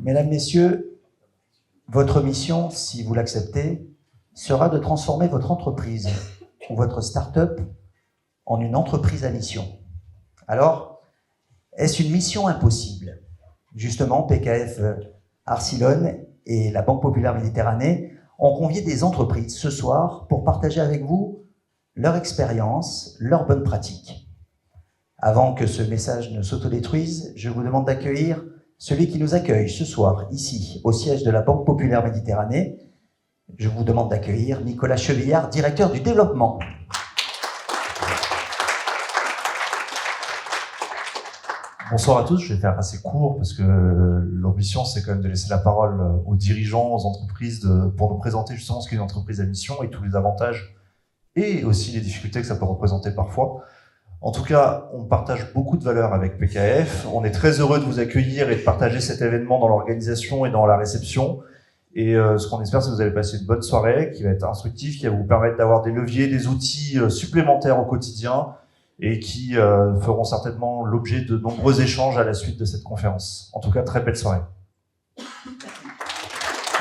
Mesdames, Messieurs, votre mission, si vous l'acceptez, sera de transformer votre entreprise ou votre start-up en une entreprise à mission. Alors, est-ce une mission impossible? Justement, PKF Arcilon et la Banque Populaire Méditerranée ont convié des entreprises ce soir pour partager avec vous leur expérience, leurs bonnes pratiques. Avant que ce message ne s'autodétruise, je vous demande d'accueillir celui qui nous accueille ce soir, ici, au siège de la Banque Populaire Méditerranée. Je vous demande d'accueillir Nicolas Chevillard, directeur du développement. Bonsoir à tous, je vais faire assez court parce que l'ambition c'est quand même de laisser la parole aux dirigeants, aux entreprises pour nous présenter justement ce qu'est une entreprise à mission et tous les avantages et aussi les difficultés que ça peut représenter parfois. En tout cas, on partage beaucoup de valeurs avec PKF, on est très heureux de vous accueillir et de partager cet événement dans l'organisation et dans la réception. Et ce qu'on espère, c'est que vous allez passer une bonne soirée qui va être instructive, qui va vous permettre d'avoir des leviers, des outils supplémentaires au quotidien et qui feront certainement l'objet de nombreux échanges à la suite de cette conférence. En tout cas, très belle soirée.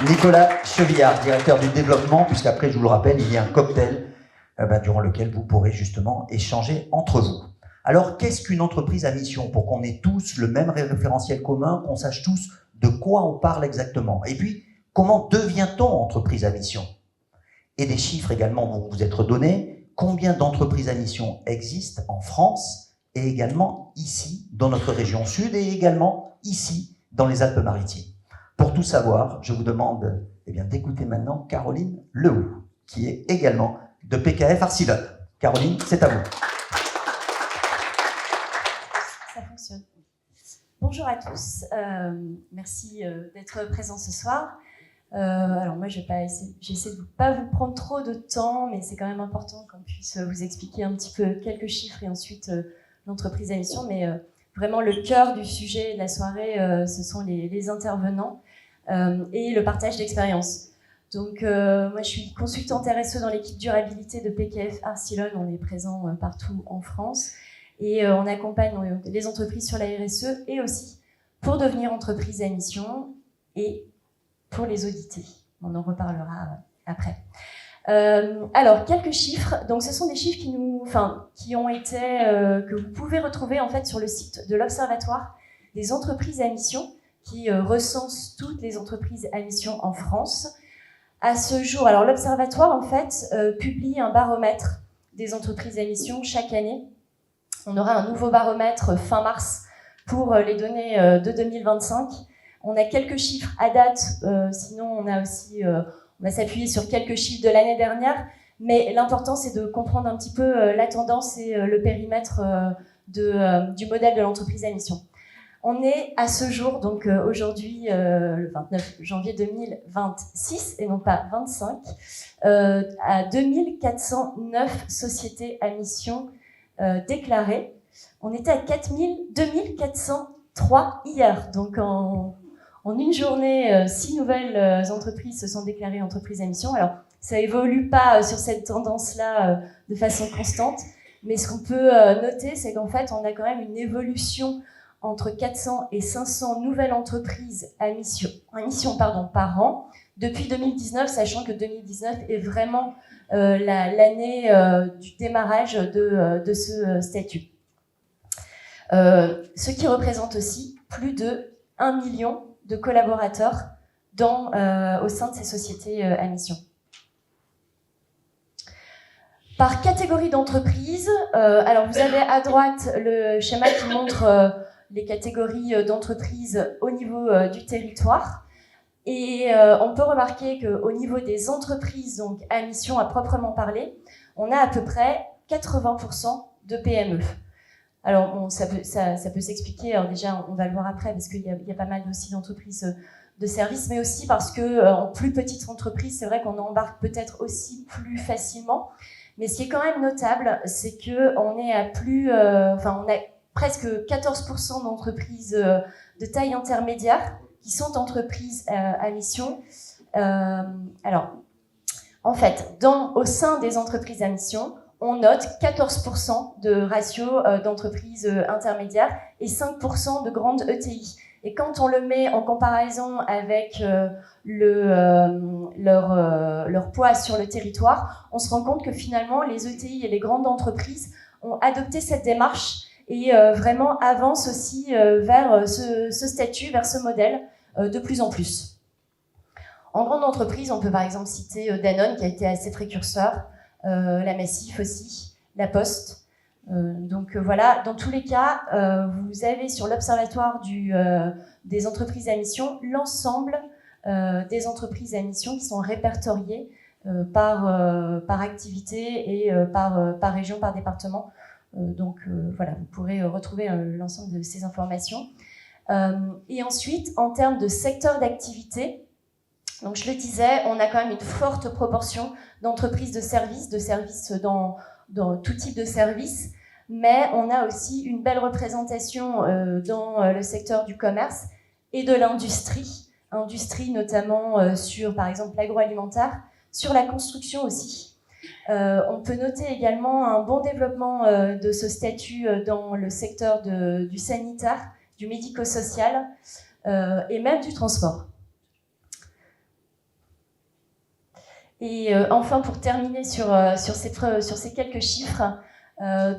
Nicolas Chevillard, directeur du développement, puisqu'après, je vous le rappelle, il y a un cocktail durant lequel vous pourrez justement échanger entre vous. Alors, qu'est-ce qu'une entreprise à mission? Pour qu'on ait tous le même référentiel commun, qu'on sache tous de quoi on parle exactement. Et puis, comment devient-on entreprise à mission? Et des chiffres également vont vous être donnés. Combien d'entreprises à mission existent en France et également ici, dans notre région sud et également ici, dans les Alpes-Maritimes? Pour tout savoir, je vous demande d'écouter maintenant Caroline Lehoux, qui est également de PKF Arcilon. Caroline, c'est à vous. Ça fonctionne. Bonjour à tous, merci d'être présents ce soir. Alors moi, j'essaie de ne pas vous prendre trop de temps, mais c'est quand même important qu'on puisse vous expliquer un petit peu quelques chiffres et ensuite l'entreprise à mission. Mais vraiment, le cœur du sujet de la soirée, ce sont les intervenants et le partage d'expériences. Donc moi, je suis consultante RSE dans l'équipe durabilité de PKF Arcilon. On est présent partout en France et on accompagne les entreprises sur la RSE et aussi pour devenir entreprise à mission et pour les auditer. On en reparlera après. Alors, quelques chiffres. Donc, ce sont des chiffres qui ont été, que vous pouvez retrouver en fait sur le site de l'Observatoire des entreprises à mission, qui recense toutes les entreprises à mission en France. À ce jour, alors l'Observatoire en fait publie un baromètre des entreprises à mission chaque année. On aura un nouveau baromètre fin mars pour les données de 2025. On a quelques chiffres à date, sinon on a aussi, on va s'appuyer sur quelques chiffres de l'année dernière, mais l'important c'est de comprendre un petit peu la tendance et le périmètre du modèle de l'entreprise à mission. On est à ce jour, donc aujourd'hui, le 29 janvier 2026, et non pas 25, à 2409 sociétés à mission déclarées. On était à 2403 hier, donc en une journée, 6 nouvelles entreprises se sont déclarées entreprises à mission. Alors, ça évolue pas sur cette tendance-là de façon constante, mais ce qu'on peut noter, c'est qu'en fait, on a quand même une évolution entre 400 et 500 nouvelles entreprises à mission par an depuis 2019, sachant que 2019 est vraiment l'année du démarrage de ce statut. Ce qui représente aussi plus de 1 million de collaborateurs au sein de ces sociétés à mission. Par catégorie d'entreprise, alors vous avez à droite le schéma qui montre les catégories d'entreprises au niveau du territoire. Et on peut remarquer qu'au niveau des entreprises donc à mission à proprement parler, on a à peu près 80% de PME. Alors bon, ça peut s'expliquer, alors déjà on va le voir après parce qu'il y a pas mal aussi d'entreprises de services, mais aussi parce que en plus petite entreprise, c'est vrai qu'on embarque peut-être aussi plus facilement. Mais ce qui est quand même notable, c'est que on est à on a presque 14% d'entreprises de taille intermédiaire qui sont entreprises à mission. Alors, en fait, au sein des entreprises à mission, on note 14% de ratio d'entreprises intermédiaires et 5% de grandes ETI. Et quand on le met en comparaison avec leur poids sur le territoire, on se rend compte que finalement, les ETI et les grandes entreprises ont adopté cette démarche et vraiment avancent aussi vers ce statut, vers ce modèle de plus en plus. En grande entreprise, on peut par exemple citer Danone qui a été assez précurseur, la Massif aussi, la Poste. Donc voilà, dans tous les cas, vous avez sur l'Observatoire des entreprises à mission l'ensemble des entreprises à mission qui sont répertoriées par activité et par région, par département. Donc voilà, vous pourrez retrouver l'ensemble de ces informations. Et ensuite, en termes de secteur d'activité, donc je le disais, on a quand même une forte proportion d'entreprises de services dans tout type de services, mais on a aussi une belle représentation dans le secteur du commerce et de l'industrie, notamment sur, par exemple, l'agroalimentaire, sur la construction aussi. On peut noter également un bon développement de ce statut dans le secteur du sanitaire, du médico-social et même du transport. Et enfin, pour terminer sur ces quelques chiffres,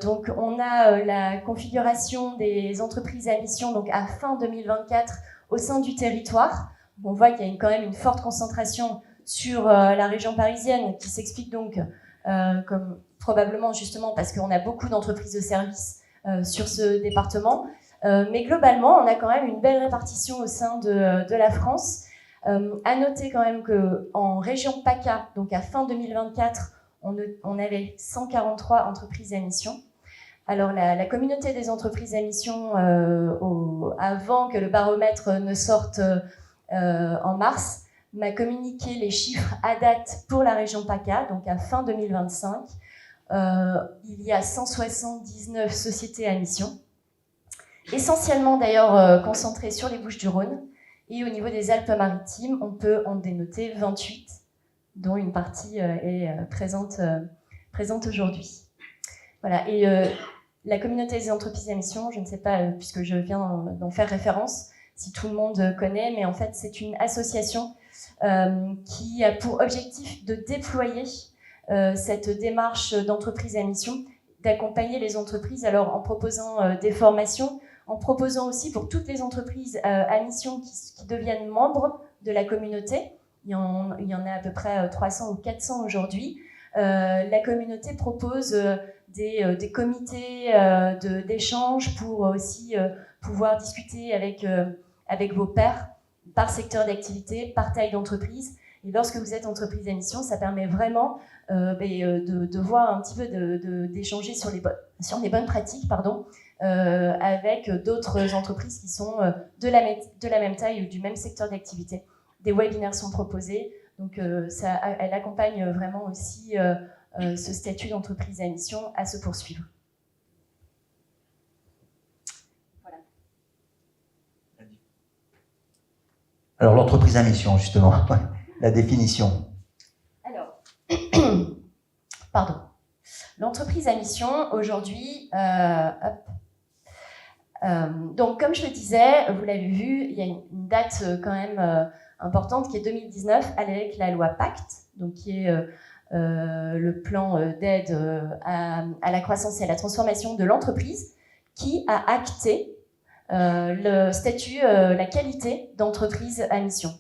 donc on a la configuration des entreprises à mission donc à fin 2024 au sein du territoire. On voit qu'il y a quand même une forte concentration sur la région parisienne qui s'explique donc comme probablement justement parce qu'on a beaucoup d'entreprises de services sur ce département. Mais globalement, on a quand même une belle répartition au sein de la France. À noter quand même qu'en région PACA, donc à fin 2024, on avait 143 entreprises à mission. Alors la communauté des entreprises à mission, avant que le baromètre ne sorte en mars, m'a communiqué les chiffres à date pour la région PACA, donc à fin 2025. Il y a 179 sociétés à mission, essentiellement d'ailleurs concentrées sur les Bouches-du-Rhône. Et au niveau des Alpes-Maritimes, on peut en dénoter 28, dont une partie est présente aujourd'hui. Voilà. Et la communauté des entreprises à mission, je ne sais pas, puisque je viens d'en faire référence, si tout le monde connaît, mais en fait, c'est une association qui a pour objectif de déployer cette démarche d'entreprise à mission, d'accompagner les entreprises alors en proposant des formations, en proposant aussi pour toutes les entreprises à mission qui deviennent membres de la communauté, il y en a à peu près 300 ou 400 aujourd'hui, la communauté propose des comités d'échange pour aussi pouvoir discuter avec vos pairs par secteur d'activité, par taille d'entreprise. Et lorsque vous êtes entreprise à mission, ça permet vraiment de voir un petit peu, d'échanger sur les bonnes pratiques, avec d'autres entreprises qui sont de la même taille ou du même secteur d'activité. Des webinaires sont proposés, donc elle accompagne vraiment aussi ce statut d'entreprise à mission à se poursuivre. Voilà. Alors l'entreprise à mission, justement, la définition. Alors, pardon. L'entreprise à mission, aujourd'hui, donc comme je le disais, vous l'avez vu, il y a une date quand même importante qui est 2019 avec la loi Pacte, donc qui est le plan d'aide à la croissance et à la transformation de l'entreprise, qui a acté le statut, la qualité d'entreprise à mission.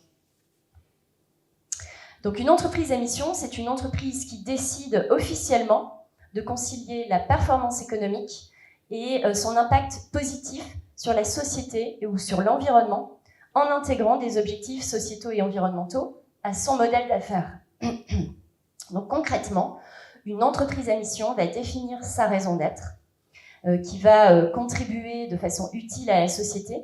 Donc une entreprise à mission, c'est une entreprise qui décide officiellement de concilier la performance économique et son impact positif sur la société ou sur l'environnement en intégrant des objectifs sociétaux et environnementaux à son modèle d'affaires. Donc concrètement, une entreprise à mission va définir sa raison d'être, qui va contribuer de façon utile à la société,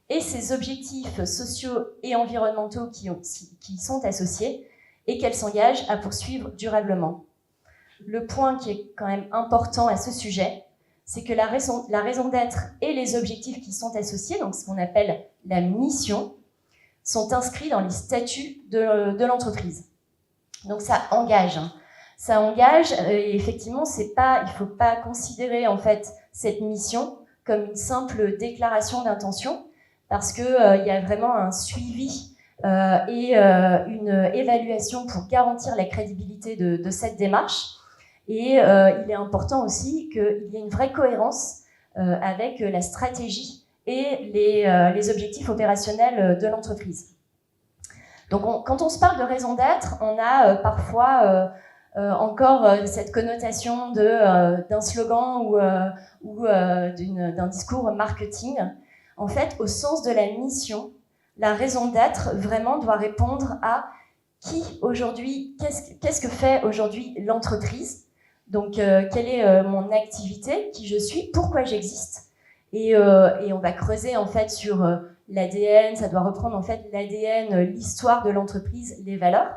et ses objectifs sociaux et environnementaux qui sont associés, et qu'elle s'engage à poursuivre durablement. Le point qui est quand même important à ce sujet, c'est que la raison d'être et les objectifs qui sont associés, donc ce qu'on appelle la mission, sont inscrits dans les statuts de l'entreprise. Donc ça engage. Ça engage, et effectivement, il ne faut pas considérer en fait cette mission comme une simple déclaration d'intention, parce qu'il y a vraiment un suivi et une évaluation pour garantir la crédibilité de cette démarche. Et il est important aussi qu'il y ait une vraie cohérence avec la stratégie et les objectifs opérationnels de l'entreprise. Donc quand on se parle de raison d'être, on a parfois encore cette connotation d'un slogan ou d'un discours marketing. En fait, au sens de la mission, la raison d'être vraiment doit répondre à qui aujourd'hui, qu'est-ce que fait aujourd'hui l'entreprise. Donc, quelle est mon activité, qui je suis, pourquoi j'existe, et on va creuser en fait sur l'ADN. Ça doit reprendre en fait l'ADN, l'histoire de l'entreprise, les valeurs.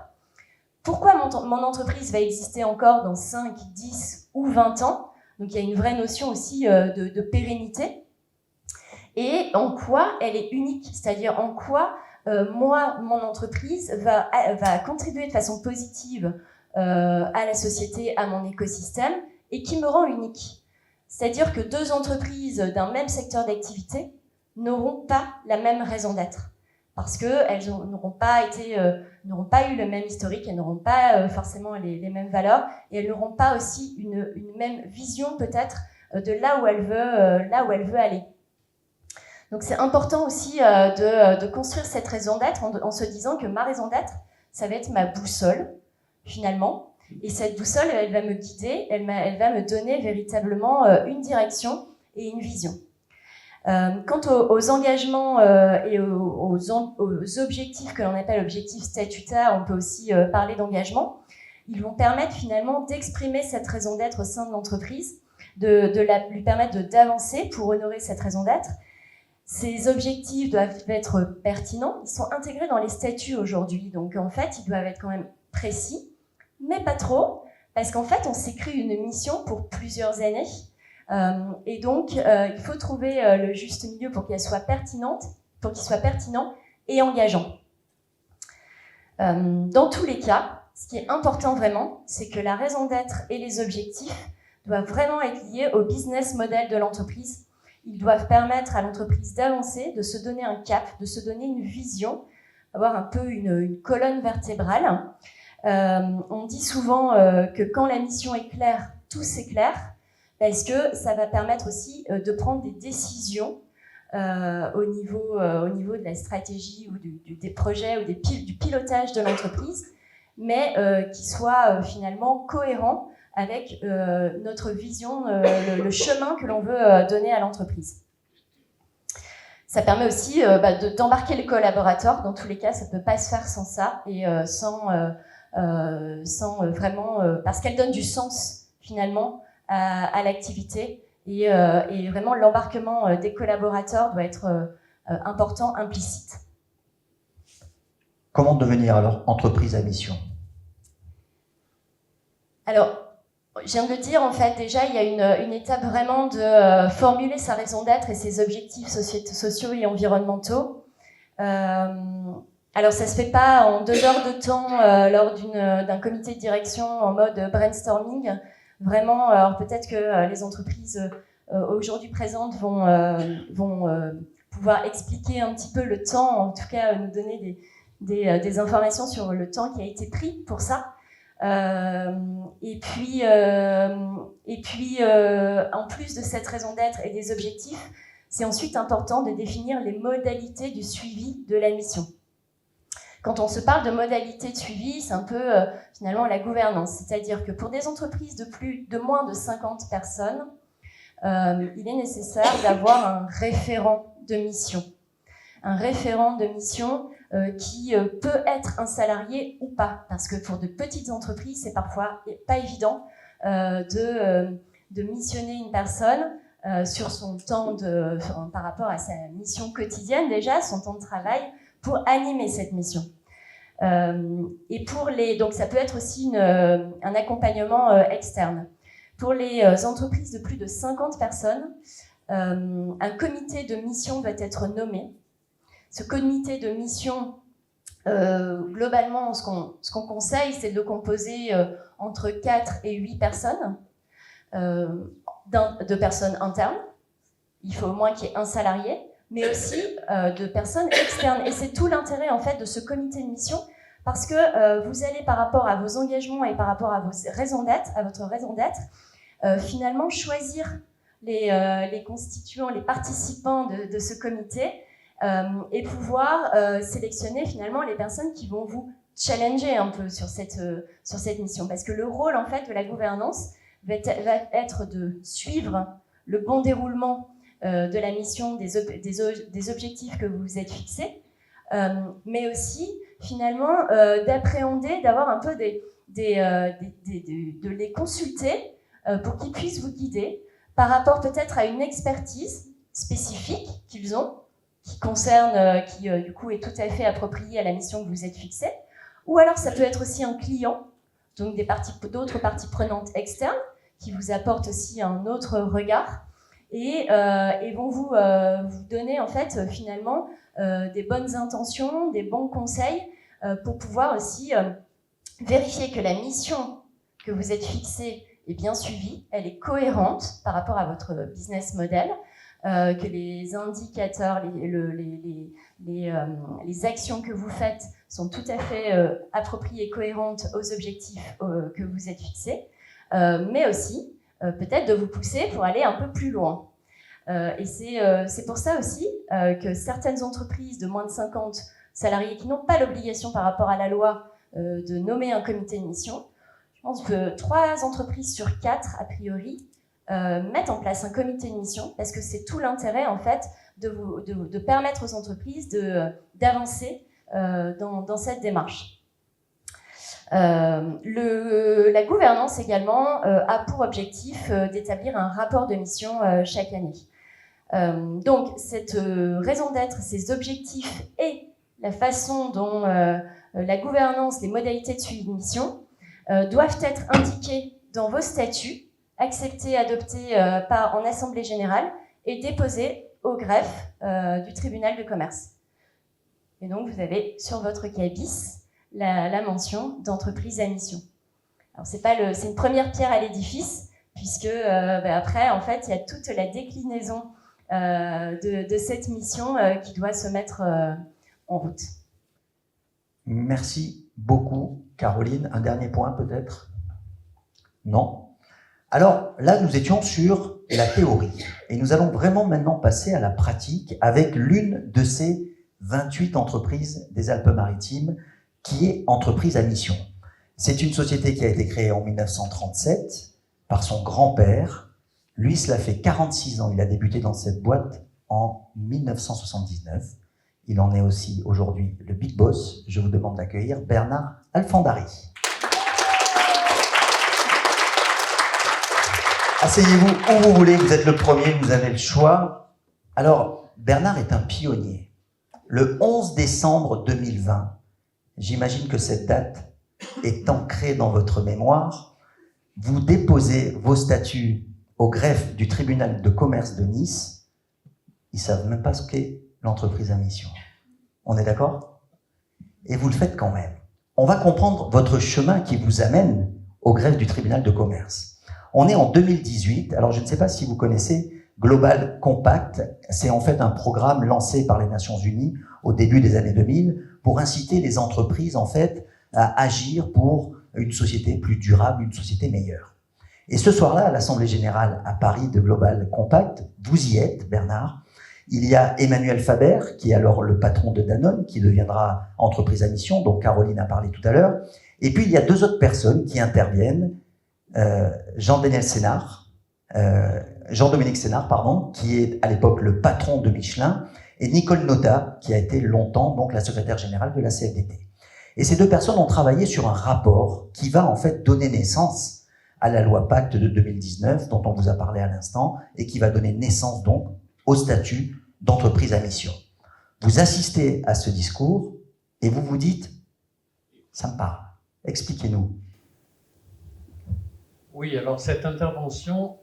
Pourquoi mon entreprise va exister encore dans 5, 10 ou 20 ans? Donc, il y a une vraie notion aussi de pérennité. Et en quoi elle est unique, c'est-à-dire en quoi moi, mon entreprise va contribuer de façon positive à la société, à mon écosystème, et qui me rend unique. C'est-à-dire que deux entreprises d'un même secteur d'activité n'auront pas la même raison d'être, parce qu'elles n'auront pas eu le même historique, elles n'auront pas forcément les mêmes valeurs, et elles n'auront pas aussi une même vision peut-être de là où elle veut aller. Donc c'est important aussi de construire cette raison d'être en se disant que ma raison d'être, ça va être ma boussole, finalement. Et cette boussole, elle va me guider, elle va me donner véritablement une direction et une vision. Quant aux engagements et aux objectifs que l'on appelle objectifs statutaires, on peut aussi parler d'engagement. Ils vont permettre finalement d'exprimer cette raison d'être au sein de l'entreprise, lui permettre d'avancer pour honorer cette raison d'être. Ces objectifs doivent être pertinents, ils sont intégrés dans les statuts aujourd'hui, donc en fait ils doivent être quand même précis, mais pas trop, parce qu'en fait on s'écrit une mission pour plusieurs années, et donc il faut trouver le juste milieu pour qu'il soit pertinent et engageant. Dans tous les cas, ce qui est important vraiment, c'est que la raison d'être et les objectifs doivent vraiment être liés au business model de l'entreprise. Ils doivent permettre à l'entreprise d'avancer, de se donner un cap, de se donner une vision, avoir un peu une colonne vertébrale. On dit souvent que quand la mission est claire, tout s'éclaire, parce que ça va permettre aussi de prendre des décisions au niveau de la stratégie ou des projets ou du pilotage de l'entreprise, mais qui soient finalement cohérents avec notre vision, le chemin que l'on veut donner à l'entreprise. Ça permet aussi d'embarquer les collaborateurs. Dans tous les cas, ça ne peut pas se faire sans ça et sans vraiment... parce qu'elle donne du sens, finalement, à l'activité. Et vraiment, l'embarquement des collaborateurs doit être important, implicite. Comment devenir alors entreprise à mission? Alors, je viens de le dire, en fait, déjà, il y a une étape vraiment de formuler sa raison d'être et ses objectifs sociaux et environnementaux. Alors, ça se fait pas en 2 heures de temps lors d'un comité de direction en mode brainstorming. Vraiment, alors peut-être que les entreprises aujourd'hui présentes vont pouvoir expliquer un petit peu le temps, en tout cas nous donner des informations sur le temps qui a été pris pour ça. Et puis, en plus de cette raison d'être et des objectifs, c'est ensuite important de définir les modalités du suivi de la mission. Quand on se parle de modalités de suivi, c'est un peu finalement la gouvernance, c'est-à-dire que pour des entreprises de moins de 50 personnes, il est nécessaire d'avoir un référent de mission. Un référent de mission qui peut être un salarié ou pas, parce que pour de petites entreprises, c'est parfois pas évident de missionner une personne sur son temps par rapport à sa mission quotidienne déjà, son temps de travail, pour animer cette mission. Et donc ça peut être aussi un accompagnement externe. Pour les entreprises de plus de 50 personnes, un comité de mission doit être nommé. Ce comité de mission, globalement, ce qu'on conseille, c'est de le composer entre 4 et 8 personnes, de personnes internes. Il faut au moins qu'il y ait un salarié. mais aussi de personnes externes. Et c'est tout l'intérêt en fait de ce comité de mission, parce que vous allez par rapport à vos engagements et par rapport à vos raisons d'être, à votre raison d'être, finalement choisir les constituants, les participants de ce comité et pouvoir sélectionner finalement les personnes qui vont vous challenger un peu sur cette mission. Parce que le rôle en fait de la gouvernance va être de suivre le bon déroulement de la mission, des objectifs que vous vous êtes fixés, mais aussi finalement d'appréhender, d'avoir un peu de les consulter pour qu'ils puissent vous guider par rapport peut-être à une expertise spécifique qu'ils ont, qui concerne, qui du coup est tout à fait appropriée à la mission que vous êtes fixée, ou alors ça peut être aussi un client, donc d'autres parties prenantes externes qui vous apportent aussi un autre regard et vont vous donner en fait finalement des bonnes intentions, des bons conseils pour pouvoir aussi vérifier que la mission que vous êtes fixée est bien suivie, elle est cohérente par rapport à votre business model, que les indicateurs, les actions que vous faites sont tout à fait appropriées et cohérentes aux objectifs que vous êtes fixés, mais aussi peut-être de vous pousser pour aller un peu plus loin. Et c'est pour ça aussi que certaines entreprises de moins de 50 salariés qui n'ont pas l'obligation par rapport à la loi de nommer un comité de mission, je pense que 3 entreprises sur 4, a priori, mettent en place un comité de mission parce que c'est tout l'intérêt en fait de permettre aux entreprises d'avancer dans cette démarche. La gouvernance également a pour objectif d'établir un rapport de mission chaque année. Donc cette raison d'être, ces objectifs et la façon dont la gouvernance, les modalités de suivi de mission doivent être indiqués dans vos statuts, acceptés, adoptés en Assemblée Générale et déposés au greffe du tribunal de commerce. Et donc vous avez sur votre cabis la mention d'entreprise à mission. Alors c'est une première pierre à l'édifice, puisque après en fait il y a toute la déclinaison de cette mission qui doit se mettre en route. Merci beaucoup, Caroline. Un dernier point peut-être? Non? Alors là, nous étions sur la théorie et nous allons vraiment maintenant passer à la pratique avec l'une de ces 28 entreprises des Alpes-Maritimes qui est Entreprise à mission. C'est une société qui a été créée en 1937 par son grand-père. Lui, cela fait 46 ans. Il a débuté dans cette boîte en 1979. Il en est aussi aujourd'hui le big boss. Je vous demande d'accueillir Bernard Alfandari. Asseyez-vous où vous voulez, vous êtes le premier, vous avez le choix. Alors, Bernard est un pionnier. Le 11 décembre 2020, j'imagine que cette date est ancrée dans votre mémoire, vous déposez vos statuts au greffe du tribunal de commerce de Nice. Ils ne savent même pas ce qu'est l'entreprise à mission. On est d'accord? Et vous le faites quand même. On va comprendre votre chemin qui vous amène au greffe du tribunal de commerce. On est en 2018, alors je ne sais pas si vous connaissez Global Compact, c'est en fait un programme lancé par les Nations Unies au début des années 2000 pour inciter les entreprises en fait à agir pour une société plus durable, une société meilleure. Et ce soir-là, à l'Assemblée Générale à Paris de Global Compact, vous y êtes, Bernard. Il y a Emmanuel Faber, qui est alors le patron de Danone, qui deviendra entreprise à mission, dont Caroline a parlé tout à l'heure. Et puis, il y a 2 autres personnes qui interviennent. Jean-Dominique Sénard, qui est à l'époque le patron de Michelin, et Nicole Notat, qui a été longtemps donc la secrétaire générale de la CFDT. Et ces 2 personnes ont travaillé sur un rapport qui va en fait donner naissance à la loi Pacte de 2019, dont on vous a parlé à l'instant, et qui va donner naissance donc au statut d'entreprise à mission. Vous assistez à ce discours et vous vous dites « ça me parle, expliquez-nous ». Oui, alors cette intervention,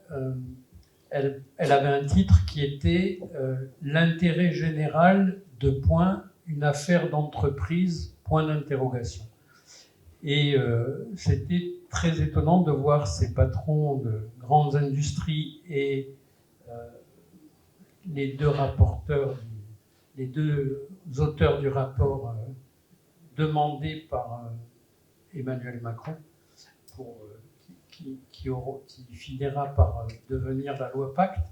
elle avait un titre qui était l'intérêt général de une affaire d'entreprise, point d'interrogation. Et c'était très étonnant de voir ces patrons de grandes industries et les 2 rapporteurs du les deux auteurs du rapport demandé par Emmanuel Macron, qui finira par devenir la loi Pacte,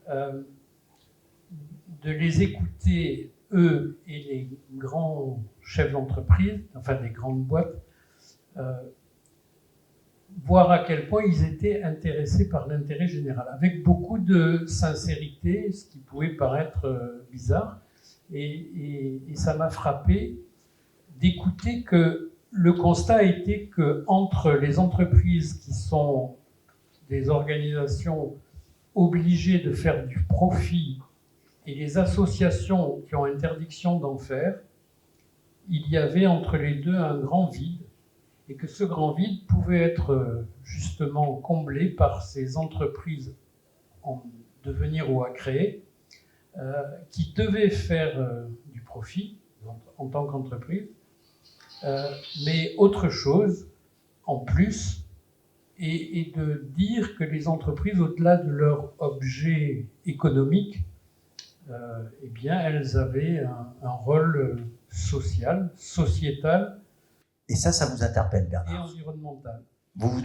de les écouter, eux et les grands chefs d'entreprise, enfin des grandes boîtes, voir à quel point ils étaient intéressés par l'intérêt général, avec beaucoup de sincérité, ce qui pouvait paraître bizarre. Et ça m'a frappé d'écouter que le constat a été qu'entre les entreprises qui sont des organisations obligées de faire du profit et les associations qui ont interdiction d'en faire, il y avait entre les deux un grand vide, et que ce grand vide pouvait être justement comblé par ces entreprises en devenir ou à créer, qui devaient faire du profit en tant qu'entreprise, mais autre chose en plus, et de dire que les entreprises, au-delà de leur objet économique, eh bien, elles avaient un rôle social, sociétal, Et ça vous interpelle, et Bernard. environnemental. Vous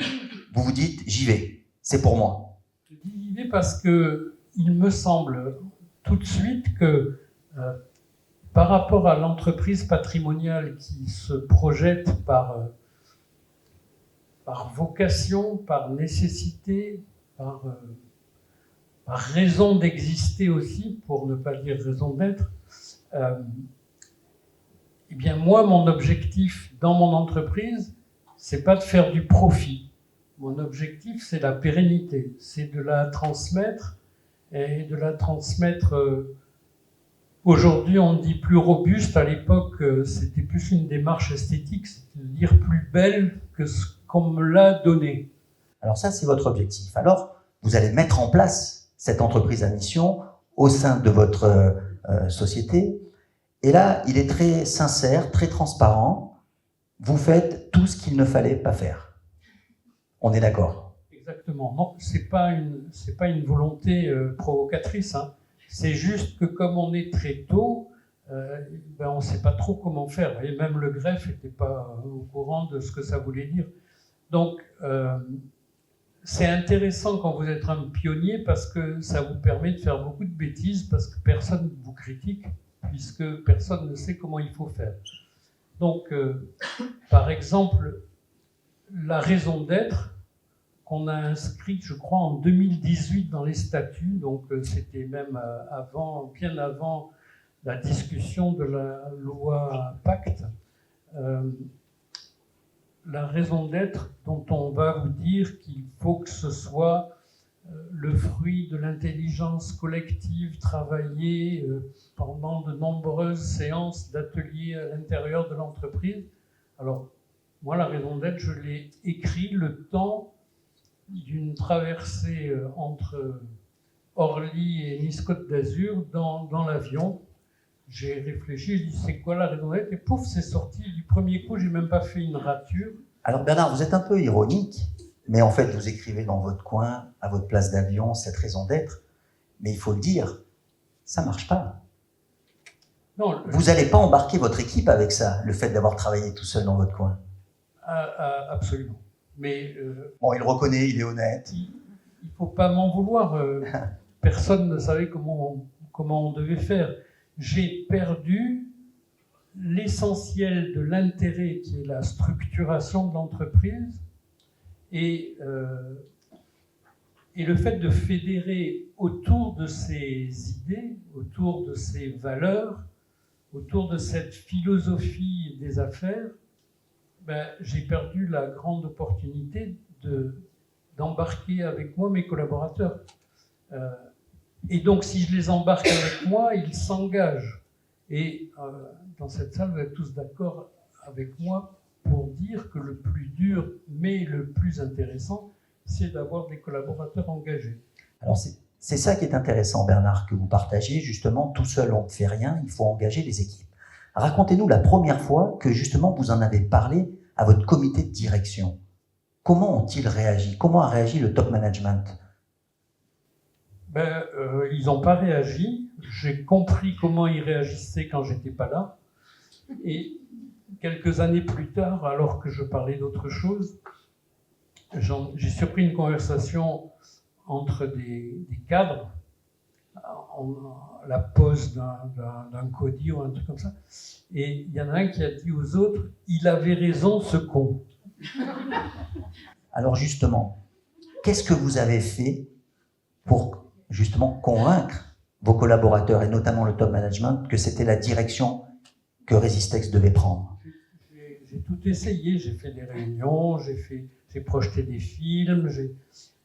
vous dites, j'y vais, c'est pour moi. Je dis l'idée parce que il me semble tout de suite que par rapport à l'entreprise patrimoniale qui se projette par vocation, par nécessité, par raison d'exister aussi, pour ne pas dire raison d'être, eh bien moi, mon objectif dans mon entreprise, c'est pas de faire du profit. Mon objectif, c'est la pérennité, c'est de la transmettre, et de la transmettre, aujourd'hui on dit plus robuste, à l'époque c'était plus une démarche esthétique, c'est-à-dire plus belle que ce qu'on me l'a donné. Alors ça, c'est votre objectif. Alors, vous allez mettre en place cette entreprise à mission au sein de votre société. Et là, il est très sincère, très transparent. Vous faites tout ce qu'il ne fallait pas faire. On est d'accord? Exactement. Non, c'est pas une volonté provocatrice. Hein. C'est juste que comme on est très tôt, on ne sait pas trop comment faire. Et même le greffe n'était pas au courant de ce que ça voulait dire. Donc, c'est intéressant quand vous êtes un pionnier parce que ça vous permet de faire beaucoup de bêtises parce que personne ne vous critique puisque personne ne sait comment il faut faire. Donc, par exemple, la raison d'être qu'on a inscrite, je crois, en 2018 dans les statuts, donc c'était même bien avant la discussion de la loi Pacte, la raison d'être dont on va vous dire qu'il faut que ce soit le fruit de l'intelligence collective travaillée pendant de nombreuses séances d'ateliers à l'intérieur de l'entreprise. Alors, moi, la raison d'être, je l'ai écrit le temps d'une traversée entre Orly et Nice-Côte d'Azur dans l'avion. J'ai réfléchi, j'ai dit c'est quoi la raison d'être, et pouf, c'est sorti du premier coup, j'ai même pas fait une rature. Alors Bernard, vous êtes un peu ironique, mais en fait, vous écrivez dans votre coin, à votre place d'avion, cette raison d'être. Mais il faut le dire, ça marche pas. Non, Vous n'allez pas embarquer votre équipe avec ça, le fait d'avoir travaillé tout seul dans votre coin. Absolument. Mais Bon, il le reconnaît, il est honnête. il ne faut pas m'en vouloir. Personne ne savait comment on devait faire. J'ai perdu l'essentiel de l'intérêt qui est la structuration de l'entreprise et le fait de fédérer autour de ces idées, autour de ces valeurs, autour de cette philosophie des affaires, j'ai perdu la grande opportunité d'embarquer avec moi mes collaborateurs. Et donc, si je les embarque avec moi, ils s'engagent. Et dans cette salle, vous êtes tous d'accord avec moi pour dire que le plus dur, mais le plus intéressant, c'est d'avoir des collaborateurs engagés. Alors c'est ça qui est intéressant, Bernard, que vous partagez. Justement, tout seul, on ne fait rien, il faut engager les équipes. Racontez-nous la première fois que justement vous en avez parlé à votre comité de direction. Comment ont-ils réagi? Comment a réagi le top management? Ils n'ont pas réagi. j'ai compris comment ils réagissaient quand j'étais pas là. Et quelques années plus tard, alors que je parlais d'autre chose, j'ai surpris une conversation entre des cadres, la pose d'un codir ou un truc comme ça. Et il y en a un qui a dit aux autres, il avait raison ce con. Alors justement, qu'est-ce que vous avez fait pour justement convaincre vos collaborateurs, et notamment le top management, que c'était la direction que Resistex devait prendre? J'ai tout essayé, j'ai fait des réunions, j'ai projeté des films,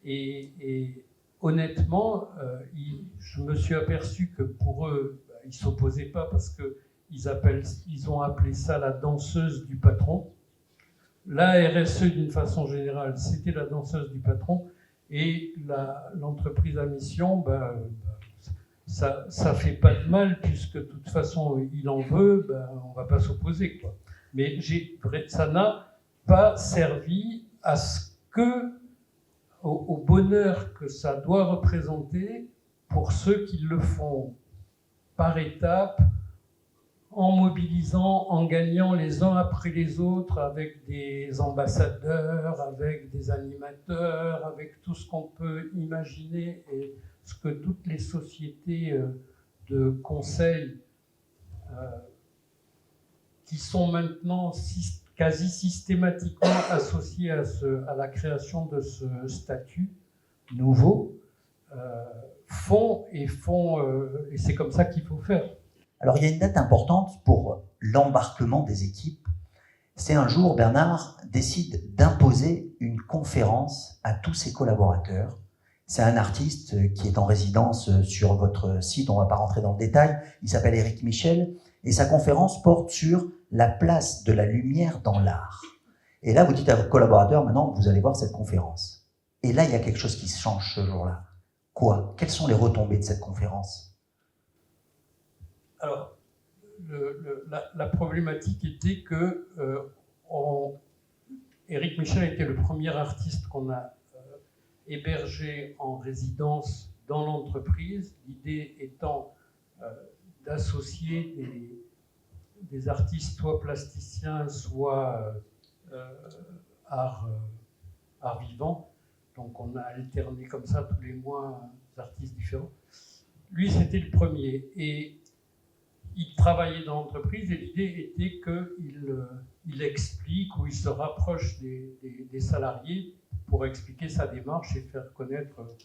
et honnêtement, je me suis aperçu que pour eux, ils ne s'opposaient pas parce qu'ils ont appelé ça la danseuse du patron. La RSE, d'une façon générale, c'était la danseuse du patron, et l'entreprise à mission, ça fait pas de mal, puisque de toute façon, il en veut, on va pas s'opposer, quoi. Mais ça n'a pas servi au bonheur que ça doit représenter pour ceux qui le font par étapes, en mobilisant, en gagnant les uns après les autres avec des ambassadeurs, avec des animateurs, avec tout ce qu'on peut imaginer et ce que toutes les sociétés de conseil qui sont maintenant quasi systématiquement associées à la création de ce statut nouveau font, et c'est comme ça qu'il faut faire. Alors, il y a une date importante pour l'embarquement des équipes. C'est un jour, Bernard décide d'imposer une conférence à tous ses collaborateurs. C'est un artiste qui est en résidence sur votre site, on ne va pas rentrer dans le détail, il s'appelle Éric Michel, et sa conférence porte sur la place de la lumière dans l'art. Et là, vous dites à vos collaborateurs, maintenant, vous allez voir cette conférence. Et là, il y a quelque chose qui se change ce jour-là. Quoi? Quelles sont les retombées de cette conférence? Alors, la problématique était que Éric Michel était le premier artiste qu'on a hébergé en résidence dans l'entreprise, l'idée étant d'associer des artistes soit plasticiens, soit art vivant. Donc on a alterné comme ça tous les mois des artistes différents. Lui, c'était le premier. Et il travaillait dans l'entreprise et l'idée était qu'il explique ou il se rapproche des salariés pour expliquer sa démarche et faire connaître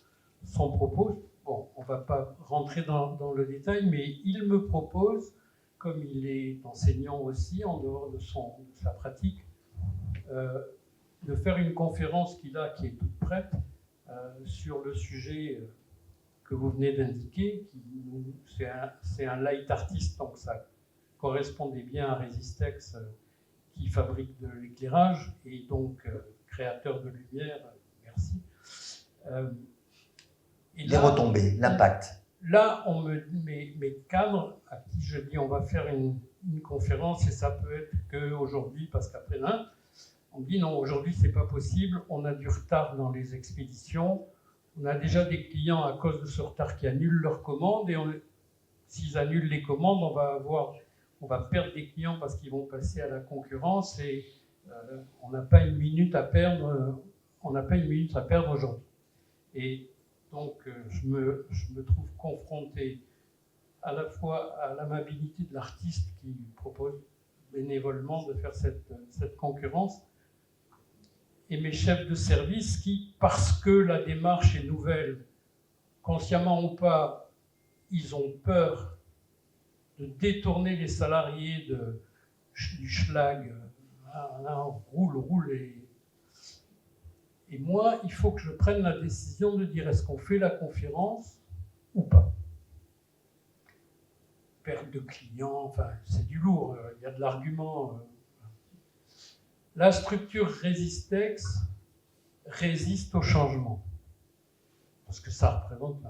son propos. Bon, on ne va pas rentrer dans le détail, mais il me propose, comme il est enseignant aussi, en dehors de sa pratique, de faire une conférence qu'il a, qui est toute prête, sur le sujet que vous venez d'indiquer. C'est un light artist, donc ça correspondait bien à Resistex, qui fabrique de l'éclairage, et donc créateur de lumière, merci. Et les retombées, l'impact. Là, mes cadres, à qui je dis on va faire une conférence, et ça peut être qu'aujourd'hui, parce qu'après-demain, on me dit non, aujourd'hui c'est pas possible, on a du retard dans les expéditions, on a déjà des clients à cause de ce retard qui annulent leurs commandes, et s'ils annulent les commandes, on va perdre des clients parce qu'ils vont passer à la concurrence, et on n'a pas une minute à perdre aujourd'hui. Et donc je me trouve confronté à la fois à l'amabilité de l'artiste qui propose bénévolement de faire cette concurrence, et mes chefs de service qui, parce que la démarche est nouvelle, consciemment ou pas, ils ont peur de détourner les salariés du schlag, roule. Et moi, il faut que je prenne la décision de dire est-ce qu'on fait la conférence ou pas. Perte de clients, enfin, c'est du lourd, il y a de l'argument. La structure Resistex résiste au changement, parce que ça représente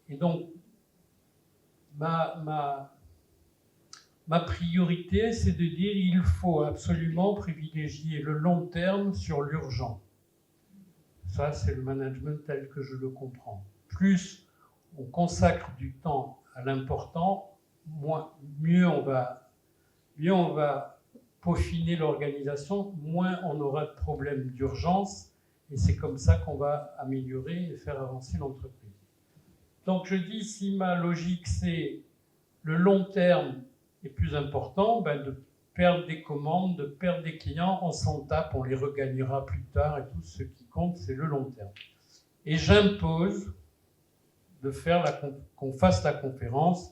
Et donc, ma priorité, c'est de dire qu'il faut absolument privilégier le long terme sur l'urgent. Ça, c'est le management tel que je le comprends. Plus on consacre du temps à l'important, mieux on va peaufiner l'organisation, moins on aura de problèmes d'urgence, et c'est comme ça qu'on va améliorer et faire avancer l'entreprise. Donc je dis, si ma logique c'est le long terme est plus important, de perdre des commandes, de perdre des clients, on s'en tape, on les regagnera plus tard, et tout ce qui compte c'est le long terme. Et j'impose qu'on fasse la conférence.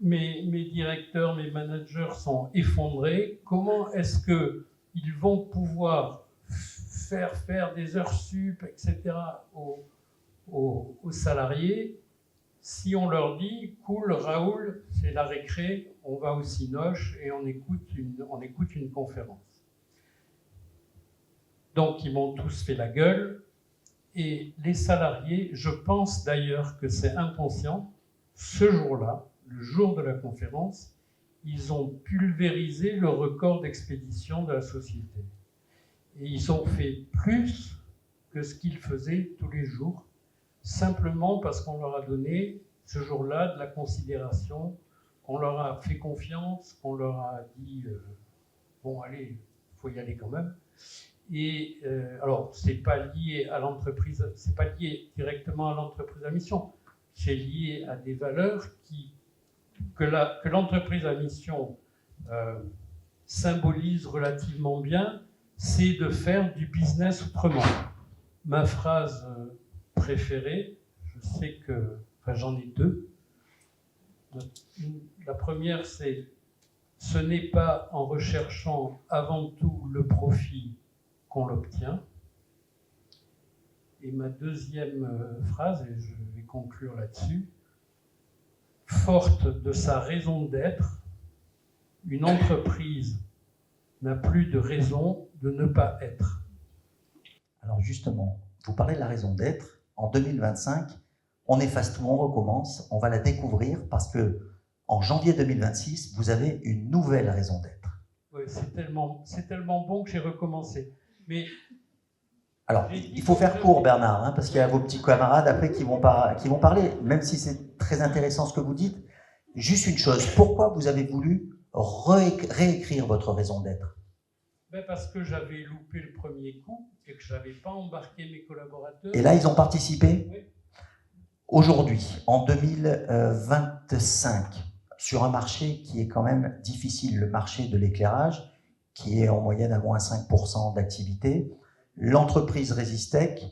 Mes directeurs, mes managers sont effondrés. Comment est-ce qu'ils vont pouvoir faire des heures sup, etc. aux salariés si on leur dit « Cool, Raoul, c'est la récré, on va au Cinoche et on écoute une conférence ». Donc, ils m'ont tous fait la gueule. Et les salariés, je pense d'ailleurs que c'est inconscient, ce jour-là, le jour de la conférence, ils ont pulvérisé le record d'expédition de la société. Et ils ont fait plus que ce qu'ils faisaient tous les jours, simplement parce qu'on leur a donné, ce jour-là, de la considération, qu'on leur a fait confiance, qu'on leur a dit « Bon, allez, il faut y aller quand même ». Et alors, c'est pas lié à l'entreprise, c'est pas lié directement à l'entreprise à mission, c'est lié à des valeurs que l'entreprise à mission symbolise relativement bien, c'est de faire du business autrement. Ma phrase préférée, je sais que, enfin j'en ai deux. La première, c'est « Ce n'est pas en recherchant avant tout le profit qu'on l'obtient ». Et ma deuxième phrase, et je vais conclure là-dessus, « Forte de sa raison d'être, une entreprise n'a plus de raison de ne pas être ». Alors justement, vous parlez de la raison d'être. En 2025, on efface tout, on recommence, on va la découvrir parce que en janvier 2026, vous avez une nouvelle raison d'être. Oui, c'est tellement bon que j'ai recommencé. Mais alors, il faut faire court, Bernard, parce qu'il y a vos petits camarades après qui vont parler, même si c'est très intéressant ce que vous dites. Juste une chose, pourquoi vous avez voulu réécrire votre raison d'être? Parce que j'avais loupé le premier coup et que je n'avais pas embarqué mes collaborateurs. Et là, ils ont participé? Oui. Aujourd'hui, en 2025, sur un marché qui est quand même difficile, le marché de l'éclairage, qui est en moyenne à moins 5% d'activité, l'entreprise Resistec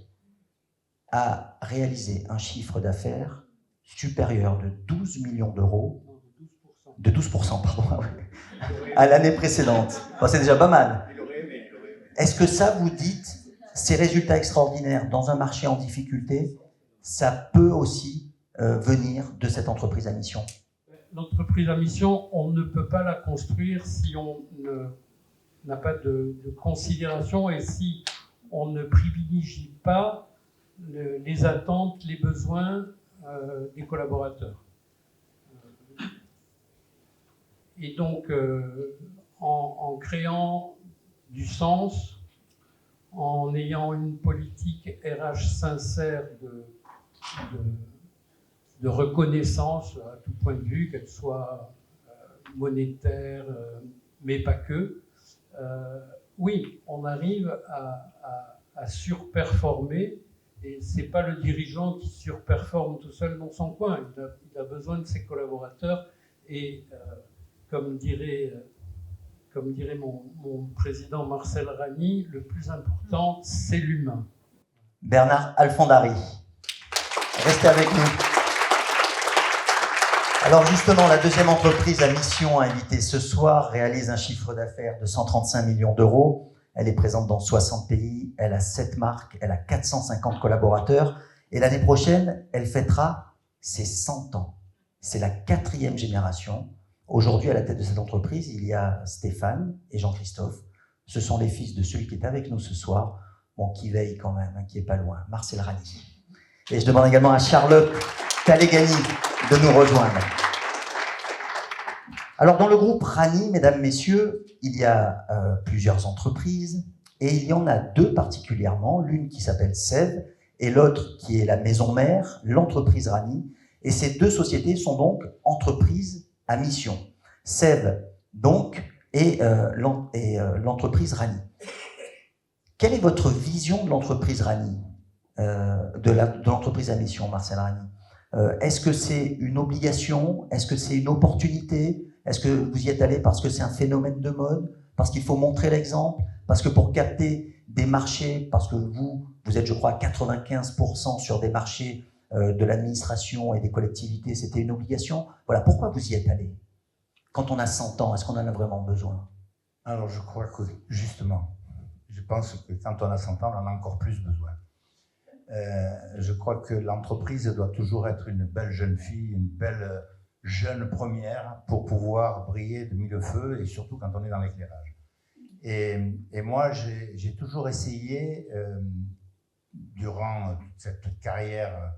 a réalisé un chiffre d'affaires supérieur de 12 millions d'euros, de 12%, pardon, à l'année précédente. Bon, c'est déjà pas mal. Est-ce que ça, vous dites, ces résultats extraordinaires dans un marché en difficulté, ça peut aussi venir de cette entreprise à mission? L'entreprise à mission, on ne peut pas la construire si on n'a pas de considération et si on ne privilégie pas les attentes, les besoins des collaborateurs. Et donc, en créant du sens, en ayant une politique RH sincère de reconnaissance à tout point de vue, qu'elle soit monétaire, mais pas que, oui, on arrive à surperformer, et c'est pas le dirigeant qui surperforme tout seul dans son coin, il a besoin de ses collaborateurs, et comme dirait mon président Marcel Ragny, le plus important, c'est l'humain. Bernard Alfondari, restez avec nous. Alors justement, la deuxième entreprise à mission invitée ce soir réalise un chiffre d'affaires de 135 millions d'euros. Elle est présente dans 60 pays, elle a 7 marques, elle a 450 collaborateurs. Et l'année prochaine, elle fêtera ses 100 ans. C'est la 4e génération. Aujourd'hui, à la tête de cette entreprise, il y a Stéphane et Jean-Christophe. Ce sont les fils de celui qui est avec nous ce soir, bon, qui veille quand même, qui est pas loin, Marcel Ragny. Et je demande également à Charlotte Talegani de nous rejoindre. Alors, dans le groupe Ragny, mesdames, messieurs, il y a plusieurs entreprises et il y en a 2 particulièrement, l'une qui s'appelle Sève et l'autre qui est la maison mère, l'entreprise Rani. Et ces deux sociétés sont donc entreprises à mission. Sève, donc, et l'entreprise Rani. Quelle est votre vision de l'entreprise Rani, de l'entreprise à mission, Marcel Rani? Est-ce que c'est une obligation? Est-ce que c'est une opportunité? Est-ce que vous y êtes allé parce que c'est un phénomène de mode? Parce qu'il faut montrer l'exemple? Parce que pour capter des marchés, parce que vous êtes, je crois, à 95% sur des marchés de l'administration et des collectivités, c'était une obligation? Voilà, pourquoi vous y êtes allé? Quand on a 100 ans, est-ce qu'on en a vraiment besoin? Alors, je crois que, justement, je pense que quand on a 100 ans, on en a encore plus besoin. Je crois que l'entreprise doit toujours être une belle jeune fille, une belle jeune première pour pouvoir briller de mille feux, et surtout quand on est dans l'éclairage. Et moi, j'ai toujours essayé, durant toute cette carrière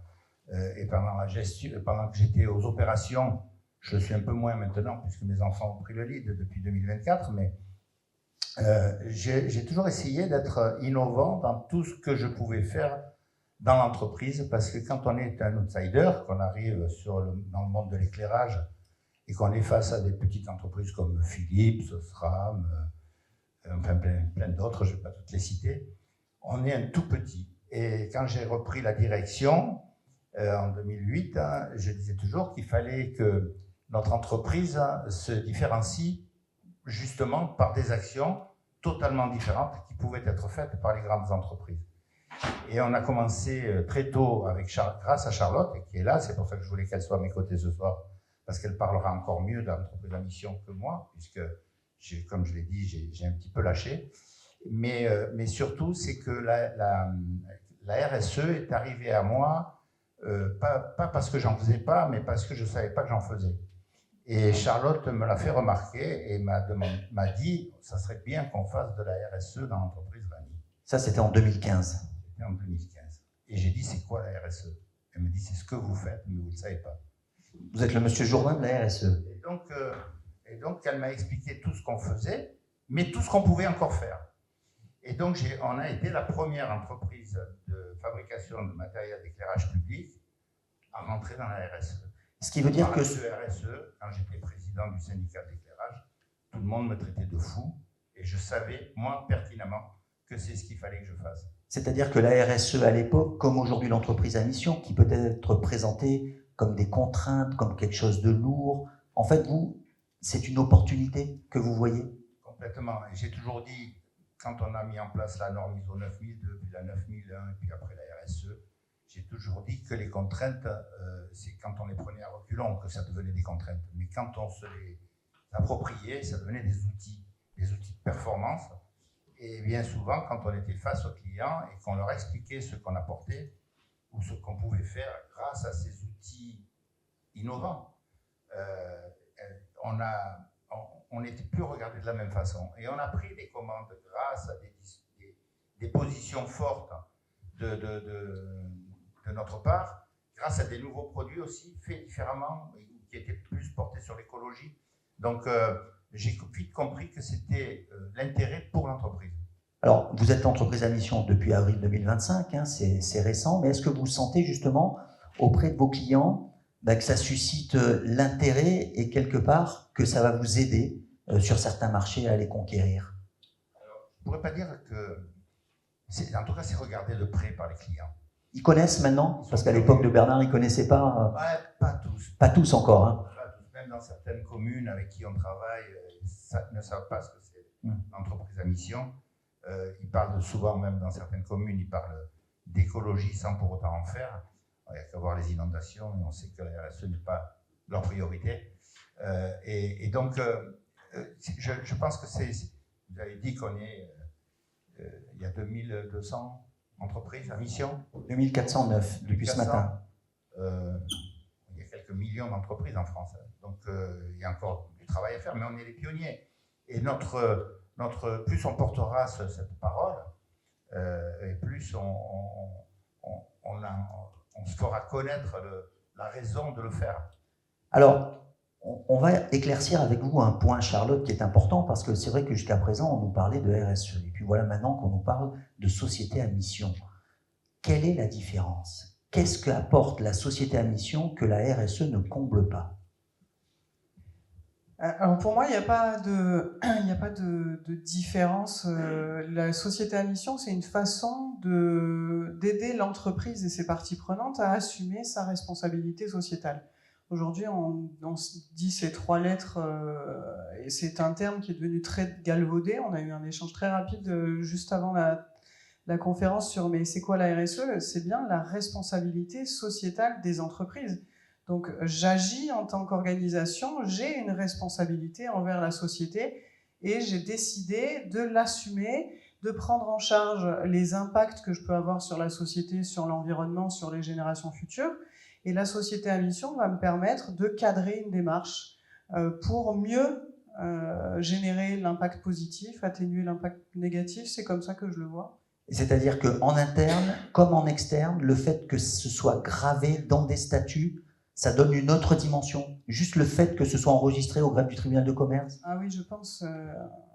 et pendant la gestion, pendant que j'étais aux opérations, je le suis un peu moins maintenant puisque mes enfants ont pris le lead depuis 2024, mais j'ai toujours essayé d'être innovant dans tout ce que je pouvais faire dans l'entreprise, parce que quand on est un outsider, qu'on arrive dans le monde de l'éclairage et qu'on est face à des petites entreprises comme Philips, SRAM, enfin plein d'autres, je ne vais pas toutes les citer, on est un tout petit. Et quand j'ai repris la direction en 2008, je disais toujours qu'il fallait que notre entreprise se différencie justement par des actions totalement différentes qui pouvaient être faites par les grandes entreprises. Et on a commencé très tôt grâce à Charlotte, qui est là, c'est pour ça que je voulais qu'elle soit à mes côtés ce soir, parce qu'elle parlera encore mieux de l'entreprise à mission que moi, puisque, comme je l'ai dit, j'ai un petit peu lâché. Mais surtout, c'est que la RSE est arrivée à moi, pas parce que j'en faisais pas, mais parce que je ne savais pas que j'en faisais. Et Charlotte me l'a fait remarquer et m'a dit « ça serait bien qu'on fasse de la RSE dans l'entreprise Rani ». Ça, c'était en 2015. C'était en 2015. Et j'ai dit « c'est quoi la RSE ?» Elle me dit « c'est ce que vous faites, mais vous ne le savez pas ». Vous êtes le monsieur Jourdain de la RSE. Et donc elle m'a expliqué tout ce qu'on faisait, mais tout ce qu'on pouvait encore faire. Et donc on a été la première entreprise de fabrication de matériel d'éclairage public à rentrer dans la RSE. Ce qui veut dire que... Ce RSE, quand j'étais président du syndicat d'éclairage, tout le monde me traitait de fou, et je savais, moi, pertinemment, que c'est ce qu'il fallait que je fasse. C'est-à-dire que la RSE à l'époque, comme aujourd'hui l'entreprise à mission, qui peut être présentée comme des contraintes, comme quelque chose de lourd, en fait, vous, c'est une opportunité que vous voyez? Complètement. Et j'ai toujours dit, quand on a mis en place la norme ISO 9002, puis la 9001, et puis après la RSE, j'ai toujours dit que les contraintes, c'est quand on les prenait à reculons que ça devenait des contraintes. Mais quand on se les appropriait, ça devenait des outils de performance. Et bien souvent, quand on était face aux clients et qu'on leur expliquait ce qu'on apportait ou ce qu'on pouvait faire grâce à ces outils innovants, on n'était plus regardé de la même façon. Et on a pris des commandes grâce à des positions fortes de notre part, grâce à des nouveaux produits aussi, faits différemment, qui étaient plus portés sur l'écologie. Donc, j'ai vite compris que c'était l'intérêt pour l'entreprise. Alors, vous êtes entreprise à mission depuis avril 2025, hein, c'est récent, mais est-ce que vous sentez justement auprès de vos clients que ça suscite l'intérêt et quelque part que ça va vous aider sur certains marchés à les conquérir? Alors, je ne pourrais pas dire que... En tout cas, c'est regardé de près par les clients. Ils connaissent maintenant? Parce qu'à l'époque de Bernard, ils ne connaissaient pas. Ouais, pas tous. Pas tous encore. Hein. Pas tous. Même dans certaines communes avec qui on travaille, ils ne savent pas ce que c'est l'entreprise à mission. Ils parlent souvent, même dans certaines communes, ils parlent d'écologie sans pour autant en faire. Il n'y a qu'à voir les inondations et on sait que la RSE n'est pas leur priorité. Et donc, je pense que c'est... Vous avez dit qu'on est... il y a 2200 entreprises à mission. 2409 depuis ce matin. Il y a quelques millions d'entreprises en France. Donc il y a encore du travail à faire, mais on est les pionniers. Et plus on portera cette parole, et plus on se fera connaître la raison de le faire. Alors, on va éclaircir avec vous un point, Charlotte, qui est important, parce que c'est vrai que jusqu'à présent, on nous parlait de RSE. Et puis voilà maintenant qu'on nous parle de société à mission. Quelle est la différence? Qu'est-ce qu'apporte la société à mission que la RSE ne comble pas? Alors pour moi, il n'y a pas de différence. La société à mission, c'est une façon d'aider l'entreprise et ses parties prenantes à assumer sa responsabilité sociétale. Aujourd'hui, on se dit ces 3 lettres, et c'est un terme qui est devenu très galvaudé. On a eu un échange très rapide juste avant la conférence sur « mais c'est quoi la RSE ?» C'est bien la responsabilité sociétale des entreprises. Donc j'agis en tant qu'organisation, j'ai une responsabilité envers la société et j'ai décidé de l'assumer, de prendre en charge les impacts que je peux avoir sur la société, sur l'environnement, sur les générations futures. Et la société à mission va me permettre de cadrer une démarche pour mieux générer l'impact positif, atténuer l'impact négatif. C'est comme ça que je le vois. C'est-à-dire qu'en interne comme en externe, le fait que ce soit gravé dans des statuts, ça donne une autre dimension. Juste le fait que ce soit enregistré au greffe du tribunal de commerce. Ah oui, je pense.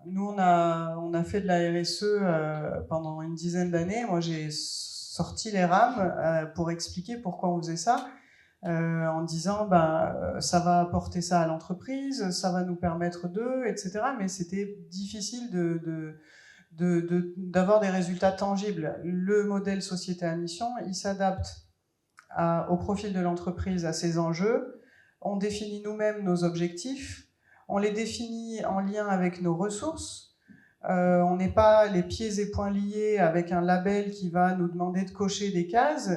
Nous, on a fait de la RSE pendant une dizaine d'années. Moi, j'ai sorti les rames pour expliquer pourquoi on faisait ça, en disant ça va apporter ça à l'entreprise, ça va nous permettre etc. Mais c'était difficile d'avoir des résultats tangibles. Le modèle société à mission, il s'adapte au profil de l'entreprise, à ses enjeux. On définit nous-mêmes nos objectifs, on les définit en lien avec nos ressources. On n'est pas les pieds et poings liés avec un label qui va nous demander de cocher des cases.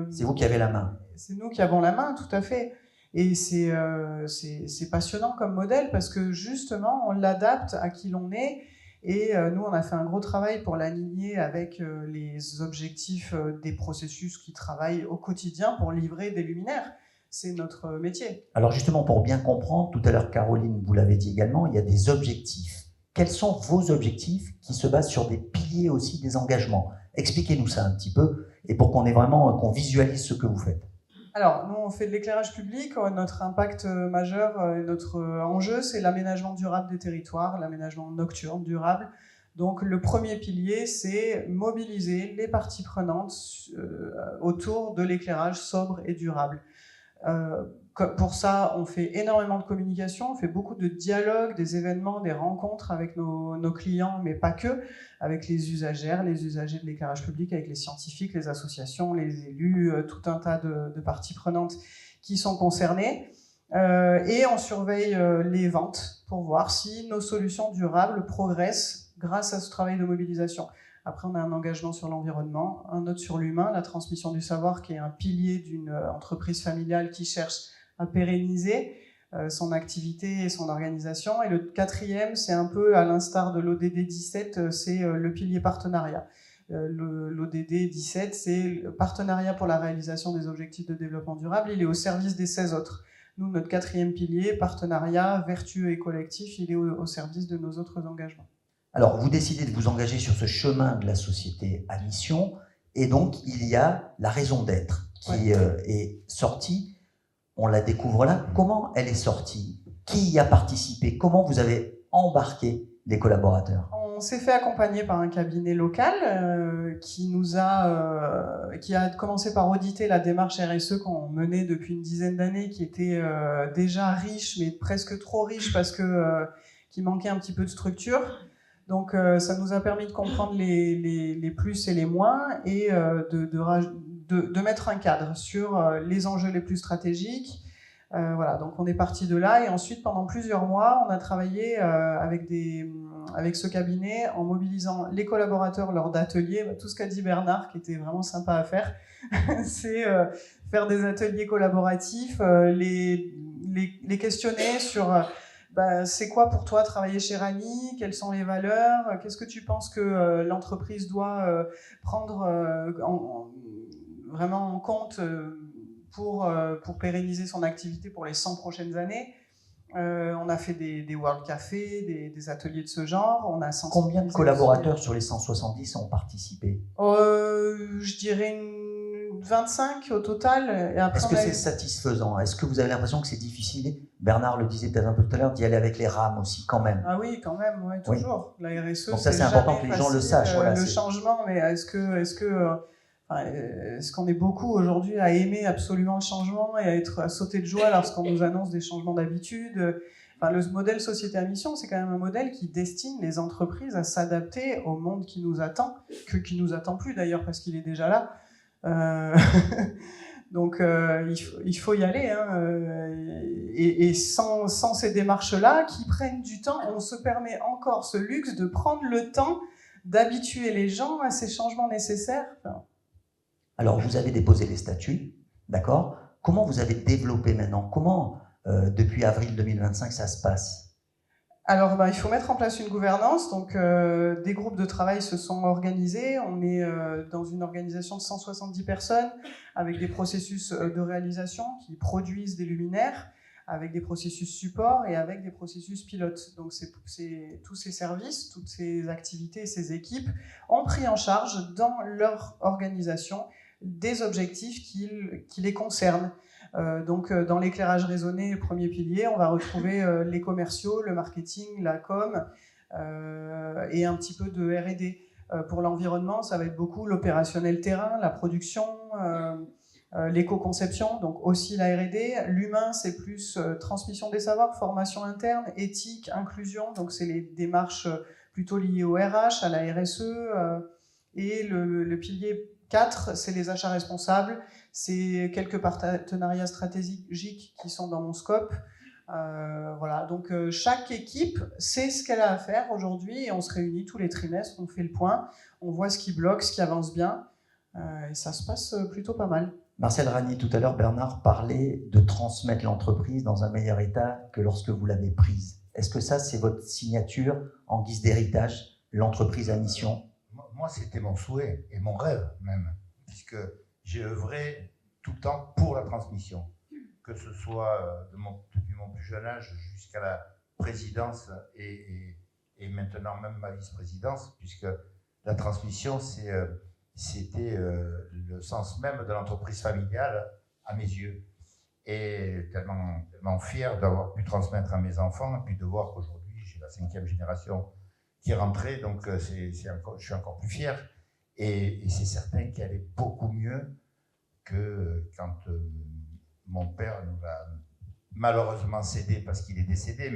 C'est vous qui avez la main. C'est nous qui avons la main, tout à fait. Et c'est passionnant comme modèle parce que justement, on l'adapte à qui l'on est. Et nous, on a fait un gros travail pour l'aligner avec les objectifs des processus qui travaillent au quotidien pour livrer des luminaires. C'est notre métier. Alors justement, pour bien comprendre, tout à l'heure, Caroline, vous l'avez dit également, il y a des objectifs. Quels sont vos objectifs qui se basent sur des piliers aussi des engagements? Expliquez-nous ça un petit peu, et pour qu'on visualise ce que vous faites. Alors, nous, on fait de l'éclairage public. Notre impact majeur, notre enjeu, c'est l'aménagement durable des territoires, l'aménagement nocturne durable. Donc, le premier pilier, c'est mobiliser les parties prenantes autour de l'éclairage sobre et durable. Pour ça, on fait énormément de communication, on fait beaucoup de dialogues, des événements, des rencontres avec nos clients, mais pas que, avec les usagères, les usagers de l'éclairage public, avec les scientifiques, les associations, les élus, tout un tas de parties prenantes qui sont concernées. Et on surveille les ventes pour voir si nos solutions durables progressent grâce à ce travail de mobilisation. Après, on a un engagement sur l'environnement, un autre sur l'humain, la transmission du savoir, qui est un pilier d'une entreprise familiale qui cherche à pérenniser son activité et son organisation. Et le 4e, c'est un peu à l'instar de l'ODD 17, c'est le pilier partenariat. L'ODD 17, c'est le partenariat pour la réalisation des objectifs de développement durable. Il est au service des 16 autres. Nous, notre 4e pilier, partenariat vertueux et collectif, il est au service de nos autres engagements. Alors, vous décidez de vous engager sur ce chemin de la société à mission, et donc il y a la raison d'être qui est sortie. On la découvre là. Comment elle est sortie? Qui y a participé? Comment vous avez embarqué les collaborateurs? On s'est fait accompagner par un cabinet local qui a commencé par auditer la démarche RSE qu'on menait depuis une dizaine d'années, qui était déjà riche, mais presque trop riche parce que qui manquait un petit peu de structure. Donc ça nous a permis de comprendre les plus et les moins et de mettre un cadre sur les enjeux les plus stratégiques. Voilà, donc on est parti de là et ensuite pendant plusieurs mois on a travaillé avec ce cabinet en mobilisant les collaborateurs lors d'ateliers, tout ce qu'a dit Bernard qui était vraiment sympa à faire, c'est faire des ateliers collaboratifs, les questionner sur c'est quoi pour toi travailler chez Rani, quelles sont les valeurs, qu'est-ce que tu penses que l'entreprise doit prendre vraiment en compte pour pérenniser son activité pour les 100 prochaines années. On a fait des World Café, des ateliers de ce genre. On a Combien de collaborateurs sur les 170 ont participé? Je dirais 25 au total. Est-ce que c'est satisfaisant? Est-ce que vous avez l'impression que c'est difficile? Bernard le disait peut-être un peu tout à l'heure, d'y aller avec les rames aussi, quand même. Ah oui, quand même, ouais, toujours. Oui. La RSE, donc ça, c'est important que les gens le sachent. Voilà, le changement, mais est-ce que Est-ce qu'on est beaucoup aujourd'hui à aimer absolument le changement et à sauter de joie lorsqu'on nous annonce des changements d'habitude? Le modèle société à mission, c'est quand même un modèle qui destine les entreprises à s'adapter au monde qui nous attend, qui nous attend plus d'ailleurs parce qu'il est déjà là. Donc il faut y aller. Et sans ces démarches-là, qui prennent du temps, on se permet encore ce luxe de prendre le temps d'habituer les gens à ces changements nécessaires. Alors, vous avez déposé les statuts, d'accord? Comment vous avez développé maintenant? Comment, depuis avril 2025, ça se passe? Alors, il faut mettre en place une gouvernance. Donc, des groupes de travail se sont organisés. On est dans une organisation de 170 personnes avec des processus de réalisation qui produisent des luminaires, avec des processus support et avec des processus pilotes. Donc, tous ces services, toutes ces activités, ces équipes ont pris en charge dans leur organisation des objectifs qui les concernent. Donc, dans l'éclairage raisonné, le premier pilier, on va retrouver les commerciaux, le marketing, la com et un petit peu de R&D. Pour l'environnement, ça va être beaucoup l'opérationnel terrain, la production, l'éco-conception, donc aussi la R&D. L'humain, c'est plus transmission des savoirs, formation interne, éthique, inclusion, donc c'est les démarches plutôt liées au RH, à la RSE. Et le pilier 4, c'est les achats responsables, c'est quelques partenariats stratégiques qui sont dans mon scope. Voilà, donc chaque équipe sait ce qu'elle a à faire aujourd'hui et on se réunit tous les trimestres, on fait le point, on voit ce qui bloque, ce qui avance bien et ça se passe plutôt pas mal. Marcel Ragny, tout à l'heure, Bernard parlait de transmettre l'entreprise dans un meilleur état que lorsque vous l'avez prise. Est-ce que ça, c'est votre signature en guise d'héritage, l'entreprise à mission? Moi, c'était mon souhait et mon rêve même, puisque j'ai œuvré tout le temps pour la transmission, que ce soit depuis mon plus jeune âge jusqu'à la présidence et maintenant même ma vice-présidence, puisque la transmission, c'était le sens même de l'entreprise familiale à mes yeux. Et tellement fier d'avoir pu transmettre à mes enfants et puis de voir qu'aujourd'hui, j'ai la 5e génération qui est rentrée, donc je suis encore plus fier. Et c'est certain qu'elle est beaucoup mieux que quand mon père nous a malheureusement cédé parce qu'il est décédé,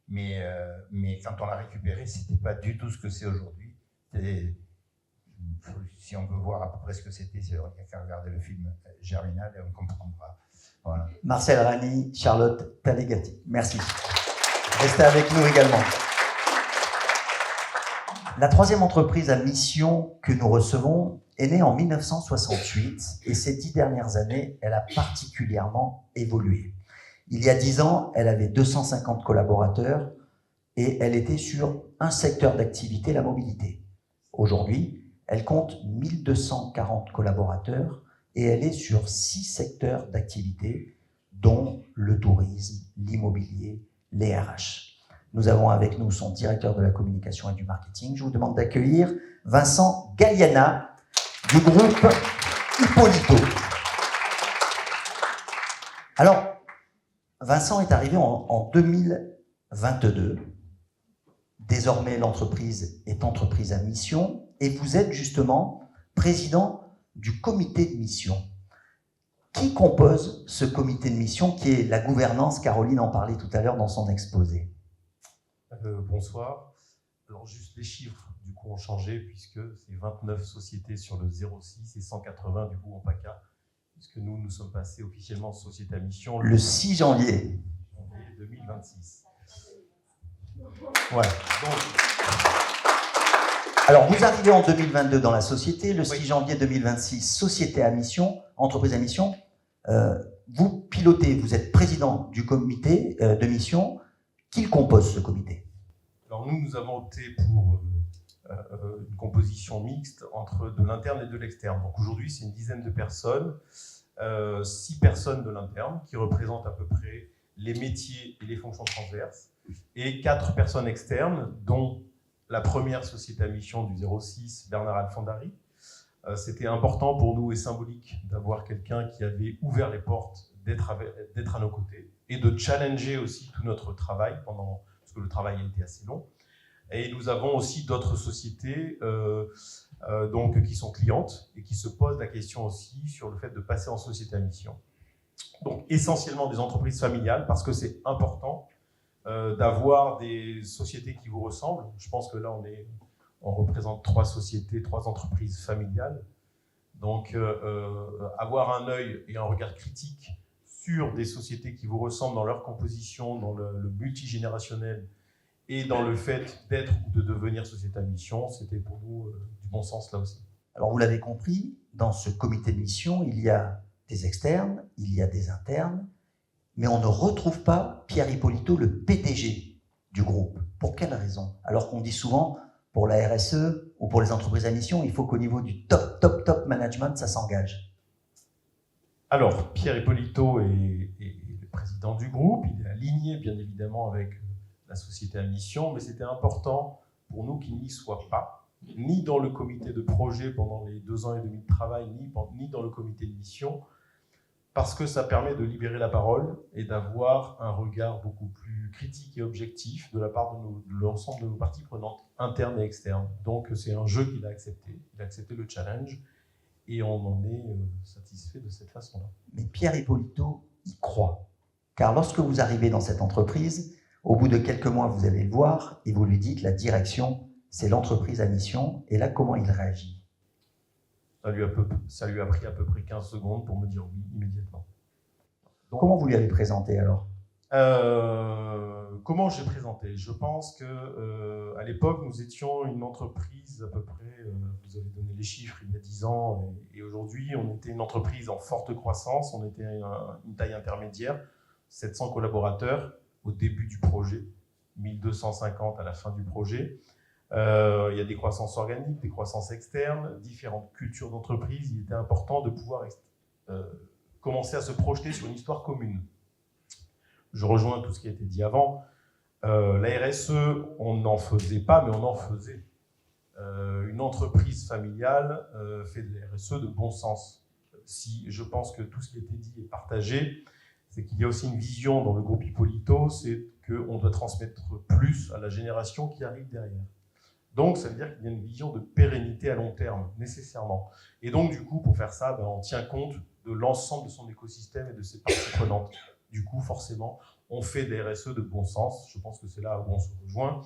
mais quand on l'a récupéré, c'était pas du tout ce que c'est aujourd'hui. Si on veut voir à peu près ce que c'était, il n'y a qu'à regarder le film Germinal et on comprendra. Voilà. Marcel Ragny, Charlotte Talegati, merci. Restez avec nous également. La 3e entreprise à mission que nous recevons est née en 1968 et ces 10 dernières années, elle a particulièrement évolué. Il y a 10 ans, elle avait 250 collaborateurs et elle était sur un secteur d'activité, la mobilité. Aujourd'hui, elle compte 1240 collaborateurs et elle est sur 6 secteurs d'activité, dont le tourisme, l'immobilier, les RH. Nous avons avec nous son directeur de la communication et du marketing. Je vous demande d'accueillir Vincent Galliana du groupe Hippolito. Alors, Vincent est arrivé en 2022. Désormais, l'entreprise est entreprise à mission et vous êtes justement président du comité de mission. Qui compose ce comité de mission qui est la gouvernance? Caroline en parlait tout à l'heure dans son exposé. Bonsoir. Alors juste les chiffres du coup ont changé puisque c'est 29 sociétés sur le 06 et 180 du coup en PACA, puisque nous sommes passés officiellement en société à mission le 6 janvier 2026. Ouais. Donc, alors vous arrivez en 2022 dans la société, le 6 janvier 2026, société à mission, entreprise à mission. Vous pilotez, vous êtes président du comité de mission. Qui compose ce comité? Alors nous avons opté pour une composition mixte entre de l'interne et de l'externe. Donc aujourd'hui, c'est une dizaine de personnes, 6 personnes de l'interne qui représentent à peu près les métiers et les fonctions transverses, et 4 personnes externes, dont la première société à mission du 06, Bernard Alfandari. C'était important pour nous et symbolique d'avoir quelqu'un qui avait ouvert les portes, d'être à nos côtés, et de challenger aussi tout notre travail, parce que le travail a été assez long. Et nous avons aussi d'autres sociétés donc qui sont clientes et qui se posent la question aussi sur le fait de passer en société à mission. Donc essentiellement des entreprises familiales parce que c'est important d'avoir des sociétés qui vous ressemblent. Je pense que là on représente 3 sociétés, 3 entreprises familiales. Donc avoir un œil et un regard critique sur des sociétés qui vous ressemblent dans leur composition, dans le multigénérationnel et dans le fait d'être ou de devenir société à mission, c'était pour nous du bon sens là aussi. Alors vous l'avez compris, dans ce comité de mission, il y a des externes, il y a des internes, mais on ne retrouve pas Pierre Ippolito, le PDG du groupe. Pour quelle raison? Alors qu'on dit souvent, pour la RSE ou pour les entreprises à mission, il faut qu'au niveau du top management, ça s'engage. Alors, Pierre Ippolito est le président du groupe, il est aligné bien évidemment avec la société à mission, mais c'était important pour nous qu'il n'y soit pas, ni dans le comité de projet pendant les 2 ans et demi de travail, ni dans le comité de mission, parce que ça permet de libérer la parole et d'avoir un regard beaucoup plus critique et objectif de la part de l'ensemble de nos parties prenantes, internes et externes. Donc c'est un jeu qu'il a accepté, il a accepté le challenge, et on en est satisfait de cette façon-là. Mais Pierre Ippolito y croit. Car lorsque vous arrivez dans cette entreprise, au bout de quelques mois, vous allez le voir, et vous lui dites la direction, c'est l'entreprise à mission, et là, comment il réagit? Ça lui a pris à peu près 15 secondes pour me dire oui immédiatement. Donc, comment vous lui avez présenté alors? Comment j'ai présenté? Je pense que à l'époque, nous étions une entreprise à peu près, vous avez donné les chiffres il y a 10 ans, et aujourd'hui, on était une entreprise en forte croissance, on était une taille intermédiaire, 700 collaborateurs au début du projet, 1250 à la fin du projet. Il y a des croissances organiques, des croissances externes, différentes cultures d'entreprise. Il était important de pouvoir commencer à se projeter sur une histoire commune. Je rejoins tout ce qui a été dit avant. La RSE, on n'en faisait pas, mais on en faisait. Une entreprise familiale fait de la RSE de bon sens. Si je pense que tout ce qui a été dit est partagé, c'est qu'il y a aussi une vision dans le groupe Ippolito, c'est qu'on doit transmettre plus à la génération qui arrive derrière. Donc, ça veut dire qu'il y a une vision de pérennité à long terme, nécessairement. Et donc, du coup, pour faire ça, on tient compte de l'ensemble de son écosystème et de ses parties prenantes. Du coup, forcément, on fait des RSE de bon sens. Je pense que c'est là où on se rejoint.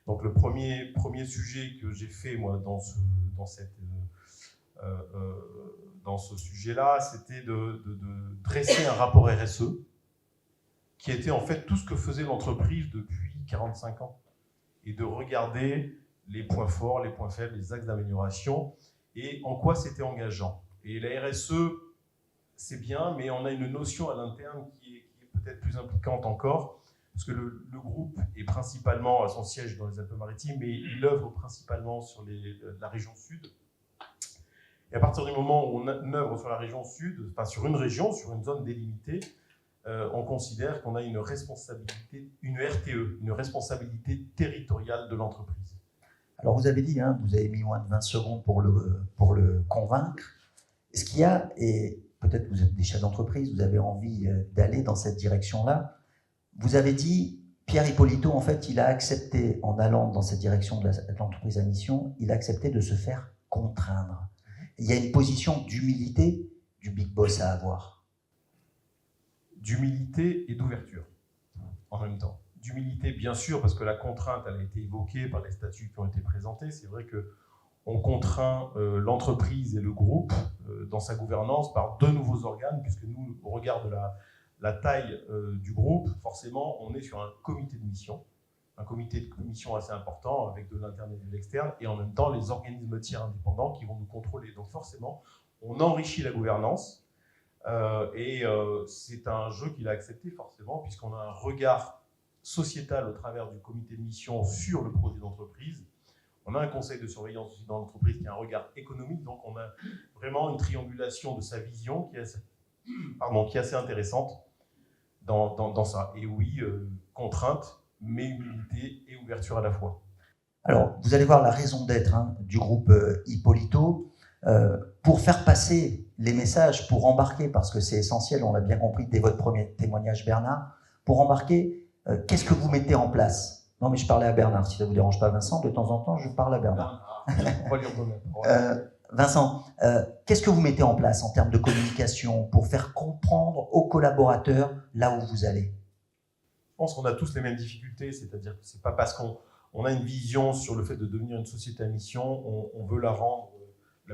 Donc, le premier sujet que j'ai fait, moi, dans ce sujet-là, c'était de dresser un rapport RSE qui était en fait tout ce que faisait l'entreprise depuis 45 ans et de regarder les points forts, les points faibles, les axes d'amélioration et en quoi c'était engageant. Et la RSE, c'est bien, mais on a une notion à l'interne qui est peut-être plus impliquante encore, parce que le groupe est principalement à son siège dans les Alpes-Maritimes, mais il œuvre principalement sur la région sud. Et à partir du moment où on œuvre sur la région sud, enfin sur une région, sur une zone délimitée, on considère qu'on a une responsabilité, une RTE, une responsabilité territoriale de l'entreprise. Alors vous avez dit, vous avez mis moins de 20 secondes pour le convaincre. Est-ce qu'il y a, et peut-être vous êtes des chefs d'entreprise, vous avez envie d'aller dans cette direction-là, vous avez dit, Pierre Ippolito, en fait, il a accepté, en allant dans cette direction de l'entreprise à mission, il a accepté de se faire contraindre. Il y a une position d'humilité du big boss à avoir. D'humilité et d'ouverture, en même temps. D'humilité, bien sûr, parce que la contrainte, elle a été évoquée par les statuts qui ont été présentés. C'est vrai qu'on contraint l'entreprise et le groupe dans sa gouvernance par 2 nouveaux organes, puisque nous, au regard de la taille du groupe, forcément, on est sur un comité de mission. Un comité de mission assez important avec de l'interne et de l'externe, et en même temps les organismes tiers indépendants qui vont nous contrôler. Donc forcément, on enrichit la gouvernance, et c'est un jeu qu'il a accepté forcément, puisqu'on a un regard sociétal au travers du comité de mission sur le projet d'entreprise. On a un conseil de surveillance aussi dans l'entreprise qui a un regard économique, donc on a vraiment une triangulation de sa vision qui est assez intéressante dans ça. Et oui, contrainte, mais humilité et ouverture à la fois. Alors, vous allez voir la raison d'être du groupe Ippolito. Pour faire passer les messages, pour embarquer, parce que c'est essentiel, on l'a bien compris dès votre premier témoignage, Bernard, pour embarquer, qu'est-ce que vous mettez en place? Non, mais je parlais à Bernard, si ça ne vous dérange pas, Vincent, de temps en temps, je parle à Bernard. On va lui redonner la parole. Vincent, qu'est-ce que vous mettez en place en termes de communication pour faire comprendre aux collaborateurs là où vous allez? Je pense qu'on a tous les mêmes difficultés, c'est-à-dire que c'est pas parce qu'on a une vision sur le fait de devenir une société à mission, on veut la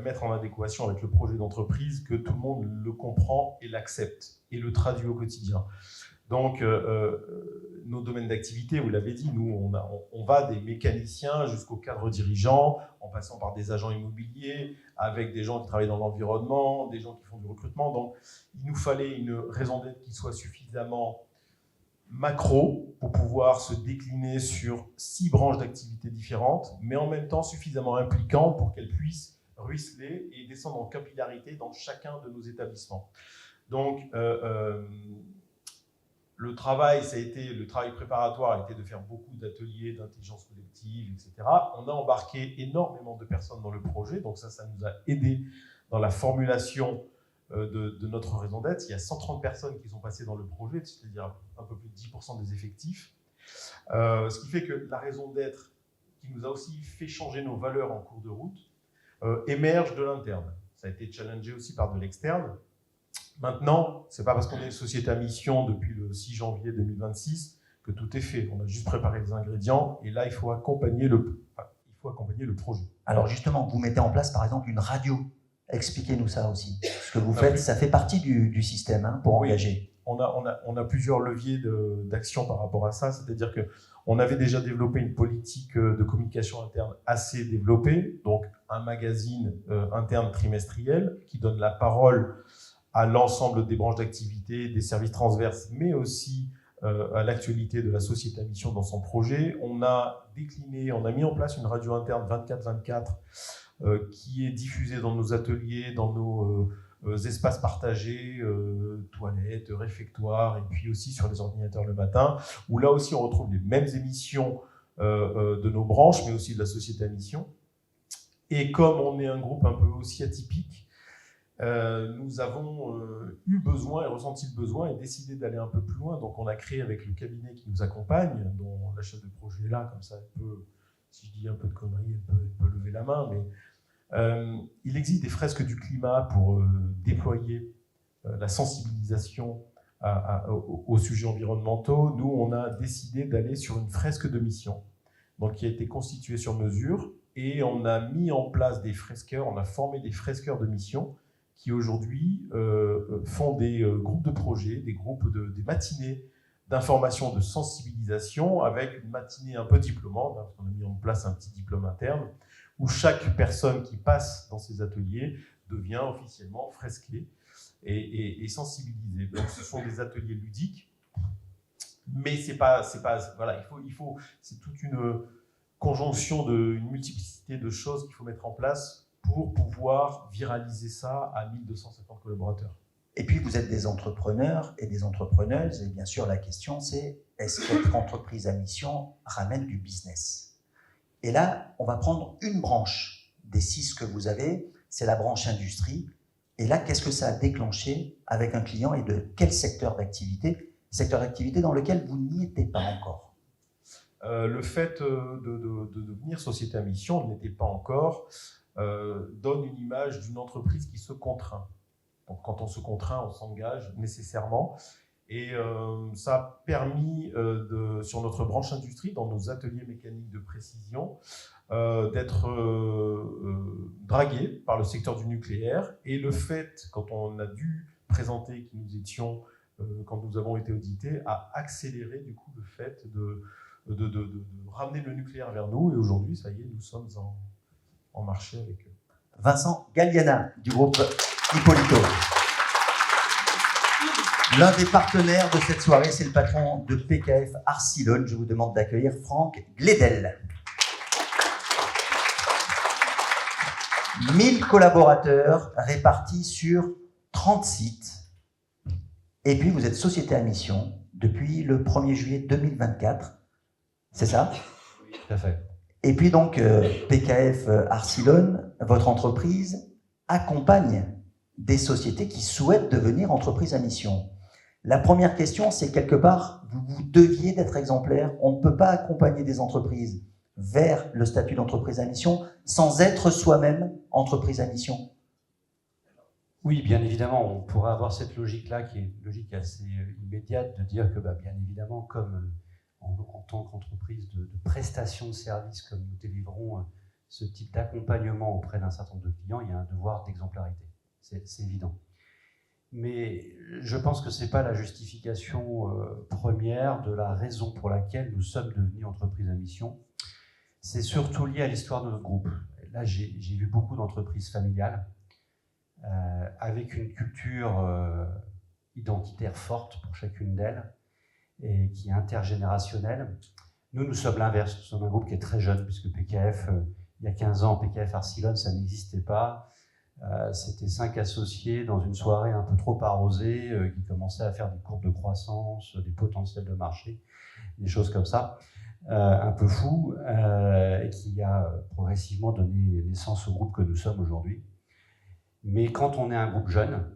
mettre en adéquation avec le projet d'entreprise, que tout le monde le comprend et l'accepte et le traduit au quotidien. Donc, nos domaines d'activité, vous l'avez dit, nous, on va des mécaniciens jusqu'aux cadres dirigeants, en passant par des agents immobiliers, avec des gens qui travaillent dans l'environnement, des gens qui font du recrutement. Donc, il nous fallait une raison d'être qui soit suffisamment macro pour pouvoir se décliner sur 6 branches d'activités différentes, mais en même temps suffisamment impliquante pour qu'elle puisse ruisseler et descendre en capillarité dans chacun de nos établissements. Donc, le travail préparatoire a été de faire beaucoup d'ateliers d'intelligence collective, etc. On a embarqué énormément de personnes dans le projet, donc ça nous a aidé dans la formulation de notre raison d'être. Il y a 130 personnes qui sont passées dans le projet, c'est-à-dire un peu plus de 10% des effectifs. Ce qui fait que la raison d'être, qui nous a aussi fait changer nos valeurs en cours de route, émerge de l'interne. Ça a été challengé aussi par de l'externe. Maintenant, ce n'est pas parce qu'on est une société à mission depuis le 6 janvier 2026 que tout est fait. On a juste préparé les ingrédients et là, il faut accompagner le projet. Alors justement, vous mettez en place par exemple une radio. Expliquez-nous ça aussi. Ce que vous faites, ça fait partie du système pour engager. On a plusieurs leviers d'action par rapport à ça. C'est-à-dire qu'on avait déjà développé une politique de communication interne assez développée, donc un magazine interne trimestriel qui donne la parole à l'ensemble des branches d'activité, des services transverses, mais aussi à l'actualité de la société à mission dans son projet. On a mis en place une radio interne 24/24 qui est diffusée dans nos ateliers, dans nos espaces partagés, toilettes, réfectoires, et puis aussi sur les ordinateurs le matin, où là aussi on retrouve les mêmes émissions de nos branches, mais aussi de la société à mission. Et comme on est un groupe un peu aussi atypique, nous avons eu besoin et ressenti le besoin et décidé d'aller un peu plus loin. Donc on a créé avec le cabinet qui nous accompagne, dont la chef de projet est là, comme ça elle peut, si je dis un peu de conneries, elle peut lever la main, mais il existe des fresques du climat pour déployer la sensibilisation aux sujets environnementaux. Nous, on a décidé d'aller sur une fresque de mission, donc qui a été constituée sur mesure, et on a mis en place des fresqueurs, on a formé des fresqueurs de mission qui aujourd'hui font des groupes de projets, des matinées d'information, de sensibilisation, avec une matinée un peu diplômante, parce qu'on a mis en place un petit diplôme interne, où chaque personne qui passe dans ces ateliers devient officiellement fresquée et sensibilisée. Donc ce sont des ateliers ludiques, mais c'est toute une conjonction une multiplicité de choses qu'il faut mettre en place pour pouvoir viraliser ça à 1250 collaborateurs. Et puis vous êtes des entrepreneurs et des entrepreneuses, et bien sûr la question c'est, est-ce qu'être entreprise à mission ramène du business? Et là, on va prendre une branche des 6 que vous avez, c'est la branche industrie. Et là, qu'est-ce que ça a déclenché avec un client et de quel secteur d'activité dans lequel vous n'y étiez pas encore? Le fait de devenir société à mission, on n'était pas encore, donne une image d'une entreprise qui se contraint. Donc quand on se contraint, on s'engage nécessairement. Et ça a permis, sur notre branche industrie, dans nos ateliers mécaniques de précision, d'être dragué par le secteur du nucléaire. Et le fait, quand on a dû présenter qui nous étions, quand nous avons été audités, a accéléré du coup le fait de ramener le nucléaire vers nous. Et aujourd'hui, ça y est, nous sommes en marché avec eux. Vincent Galliana, du groupe Hippolito. L'un des partenaires de cette soirée, c'est le patron de PKF Arcilon. Je vous demande d'accueillir Franck Gledel. 1000 collaborateurs répartis sur 30 sites. Et puis, vous êtes société à mission depuis le 1er juillet 2024. C'est ça? Oui, tout à fait. Et puis donc, PKF Arcilon, votre entreprise, accompagne des sociétés qui souhaitent devenir entreprise à mission. La première question, c'est quelque part, vous deviez d'être exemplaire. On ne peut pas accompagner des entreprises vers le statut d'entreprise à mission sans être soi-même entreprise à mission? Oui, bien évidemment, on pourrait avoir cette logique-là, qui est une logique assez immédiate, de dire que, bien évidemment, comme en tant qu'entreprise de prestation de services, comme nous délivrons ce type d'accompagnement auprès d'un certain nombre de clients, il y a un devoir d'exemplarité. C'est évident. Mais je pense que ce n'est pas la justification première de la raison pour laquelle nous sommes devenus entreprise à mission. C'est surtout lié à l'histoire de notre groupe. Là, j'ai vu beaucoup d'entreprises familiales avec une culture identitaire forte pour chacune d'elles et qui est intergénérationnelle. Nous sommes l'inverse. Nous sommes un groupe qui est très jeune, puisque PKF, il y a 15 ans, PKF Arcilon, ça n'existait pas. C'était 5 associés dans une soirée un peu trop arrosée qui commençaient à faire des courbes de croissance, des potentiels de marché, des choses comme ça, un peu fou, et qui a progressivement donné naissance au groupe que nous sommes aujourd'hui. Mais quand on est un groupe jeune,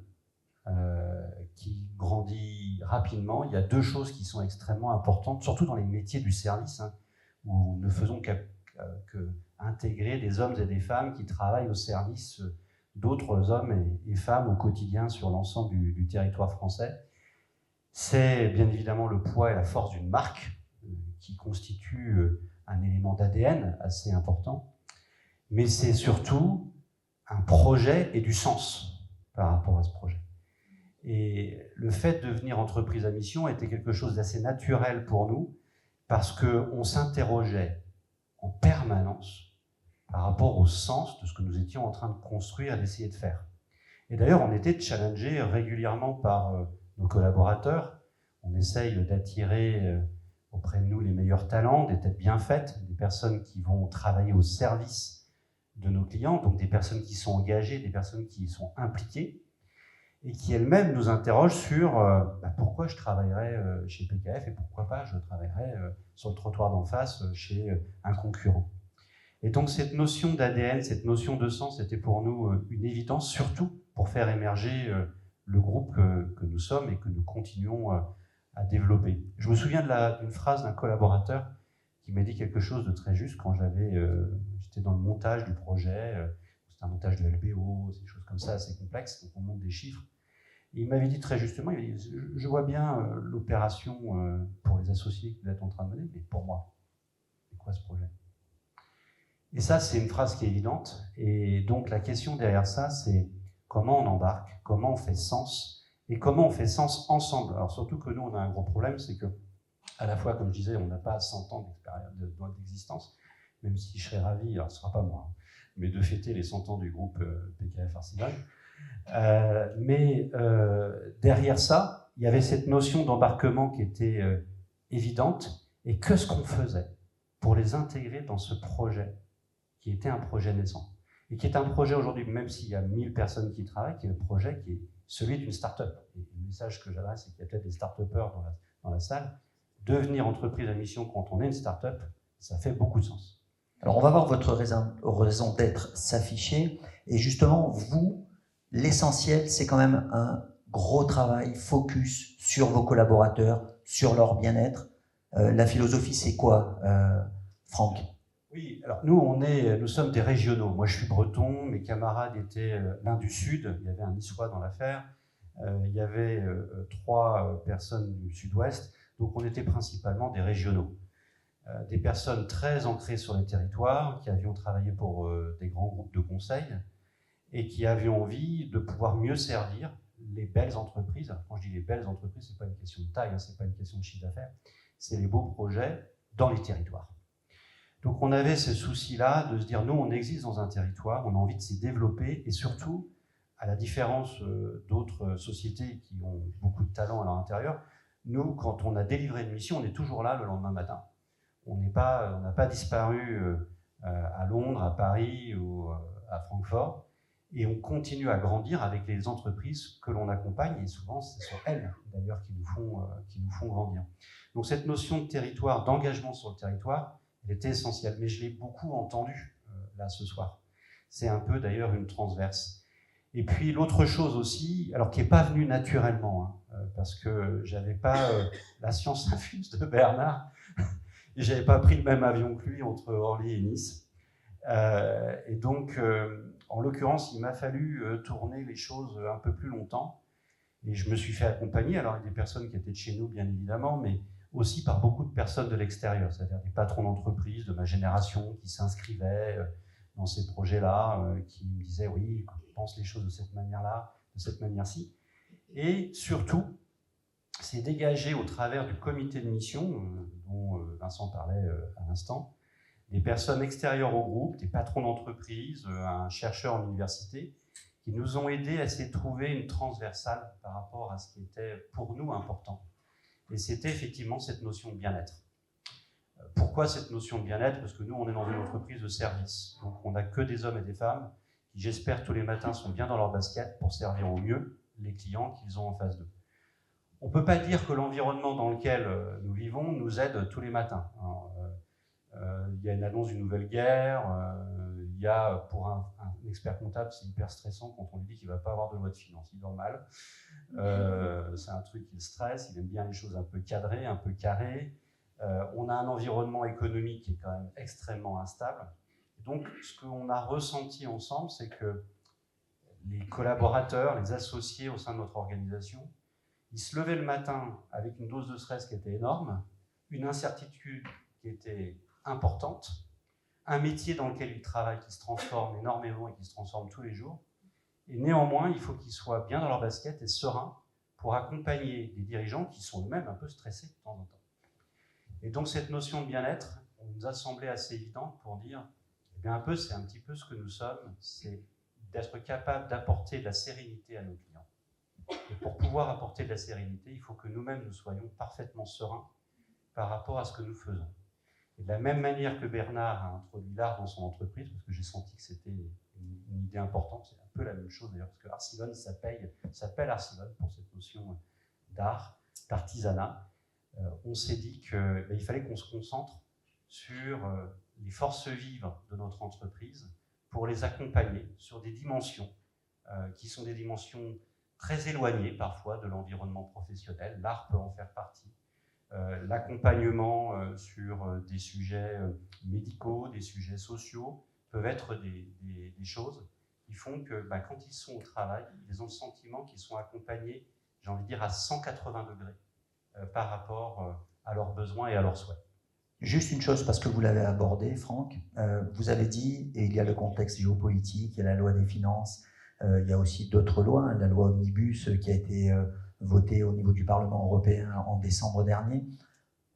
qui grandit rapidement, il y a 2 choses qui sont extrêmement importantes, surtout dans les métiers du service, où nous ne faisons qu'intégrer des hommes et des femmes qui travaillent au service d'autres hommes et femmes au quotidien sur l'ensemble du territoire français. C'est bien évidemment le poids et la force d'une marque qui constitue un élément d'ADN assez important, mais c'est surtout un projet et du sens par rapport à ce projet. Et le fait de devenir entreprise à mission était quelque chose d'assez naturel pour nous, parce qu'on s'interrogeait en permanence par rapport au sens de ce que nous étions en train de construire et d'essayer de faire. Et d'ailleurs, on était challengés régulièrement par nos collaborateurs. On essaye d'attirer auprès de nous les meilleurs talents, des têtes bien faites, des personnes qui vont travailler au service de nos clients, donc des personnes qui sont engagées, des personnes qui sont impliquées, et qui elles-mêmes nous interrogent sur pourquoi je travaillerais chez PKF et pourquoi pas je travaillerais sur le trottoir d'en face chez un concurrent. Et donc cette notion d'ADN, cette notion de sens était pour nous une évidence, surtout pour faire émerger le groupe que nous sommes et que nous continuons à développer. Je me souviens d'une phrase d'un collaborateur qui m'a dit quelque chose de très juste quand j'étais dans le montage du projet. C'était un montage de LBO, des choses comme ça assez complexes, donc on monte des chiffres. Et il m'avait dit très justement, il m'a dit, je vois bien l'opération pour les associés que vous êtes en train de mener, mais pour moi, c'est quoi ce projet? Et ça, c'est une phrase qui est évidente. Et donc la question derrière ça, c'est comment on embarque, comment on fait sens, et comment on fait sens ensemble. Alors surtout que nous, on a un gros problème, c'est que, à la fois, comme je disais, on n'a pas 100 ans d'existence, même si je serais ravi, alors ce ne sera pas moi, mais de fêter les 100 ans du groupe PKF Arcilon. Mais derrière ça, il y avait cette notion d'embarquement qui était évidente, et qu'est-ce qu'on faisait pour les intégrer dans ce projet, qui était un projet naissant, et qui est un projet aujourd'hui, même s'il y a 1000 personnes qui travaillent, qui est le projet qui est celui d'une start-up. Et le message que j'adresse, c'est qu'il y a peut-être des start-upers dans la salle. Devenir entreprise à mission quand on est une start-up, ça fait beaucoup de sens. Alors on va voir votre raison d'être s'afficher, et justement, vous, l'essentiel, c'est quand même un gros travail, focus sur vos collaborateurs, sur leur bien-être. La philosophie, c'est quoi, Franck? Oui, alors nous sommes des régionaux. Moi, je suis breton, mes camarades étaient l'un du Sud, il y avait un Niçois dans l'affaire, il y avait 3 personnes du Sud-Ouest, donc on était principalement des régionaux. Des personnes très ancrées sur les territoires, qui avions travaillé pour des grands groupes de conseil, et qui avions envie de pouvoir mieux servir les belles entreprises. Alors, quand je dis les belles entreprises, ce n'est pas une question de taille, ce n'est pas une question de chiffre d'affaires, c'est les beaux projets dans les territoires. Donc on avait ce souci-là de se dire, nous on existe dans un territoire, on a envie de s'y développer, et surtout, à la différence d'autres sociétés qui ont beaucoup de talent à leur intérieur, nous, quand on a délivré une mission, on est toujours là le lendemain matin. On n'a pas disparu à Londres, à Paris ou à Francfort, et on continue à grandir avec les entreprises que l'on accompagne, et souvent ce sont elles d'ailleurs qui nous font grandir. Donc cette notion de territoire, d'engagement sur le territoire, elle était essentielle, mais je l'ai beaucoup entendue là ce soir. C'est un peu d'ailleurs une transverse. Et puis l'autre chose aussi, alors qui n'est pas venue naturellement, parce que j'avais pas la science infuse de Bernard, Et je n'avais pas pris le même avion que lui entre Orly et Nice. Et donc, en l'occurrence, il m'a fallu tourner les choses un peu plus longtemps. Et je me suis fait accompagner, alors avec des personnes qui étaient de chez nous, bien évidemment, mais aussi par beaucoup de personnes de l'extérieur, c'est-à-dire des patrons d'entreprise de ma génération qui s'inscrivaient dans ces projets-là, qui me disaient « oui, on pense les choses de cette manière-là, de cette manière-ci ». Et surtout, c'est dégagé au travers du comité de mission, dont Vincent parlait à l'instant, des personnes extérieures au groupe, des patrons d'entreprise, un chercheur en université, qui nous ont aidés à essayer de trouver une transversale par rapport à ce qui était pour nous important. Et c'était effectivement cette notion de bien-être. Pourquoi cette notion de bien-être? Parce que nous, on est dans une entreprise de service. Donc, on n'a que des hommes et des femmes qui, j'espère, tous les matins sont bien dans leur basket pour servir au mieux les clients qu'ils ont en face d'eux. On ne peut pas dire que l'environnement dans lequel nous vivons nous aide tous les matins. Il y a une annonce d'une nouvelle guerre, il y a, pour un expert comptable, c'est hyper stressant quand on lui dit qu'il ne va pas avoir de loi de finances, il dort mal. C'est un truc qui le stresse, il aime bien les choses un peu cadrées, un peu carrées. On a un environnement économique qui est quand même extrêmement instable. Donc, ce qu'on a ressenti ensemble, c'est que les collaborateurs, les associés au sein de notre organisation, ils se levaient le matin avec une dose de stress qui était énorme, une incertitude qui était importante, un métier dans lequel ils travaillent qui se transforme énormément et qui se transforme tous les jours. Et néanmoins, il faut qu'ils soient bien dans leur basket et sereins pour accompagner les dirigeants qui sont eux-mêmes un peu stressés de temps en temps. Et donc cette notion de bien-être, on nous a semblé assez évidente pour dire, eh bien c'est un petit peu ce que nous sommes, c'est d'être capable d'apporter de la sérénité à nos clients. Et pour pouvoir apporter de la sérénité, il faut que nous-mêmes nous soyons parfaitement sereins par rapport à ce que nous faisons. Et de la même manière que Bernard a introduit l'art dans son entreprise, parce que j'ai senti que c'était une idée importante, c'est un peu la même chose d'ailleurs, parce que Arcivon s'appelle Arcivon pour cette notion d'art, d'artisanat. On s'est dit qu'il fallait qu'on se concentre sur les forces vives de notre entreprise pour les accompagner sur des dimensions qui sont des dimensions très éloignées parfois de l'environnement professionnel. L'art peut en faire partie. L'accompagnement sur des sujets médicaux, des sujets sociaux, peuvent être des choses qui font que quand ils sont au travail, ils ont le sentiment qu'ils sont accompagnés, j'ai envie de dire, à 180 degrés par rapport à leurs besoins et à leurs souhaits. Juste une chose, parce que vous l'avez abordé, Franck, vous avez dit, et il y a le contexte géopolitique, il y a la loi des finances, il y a aussi d'autres lois, la loi Omnibus qui a été votée au niveau du Parlement européen en décembre dernier.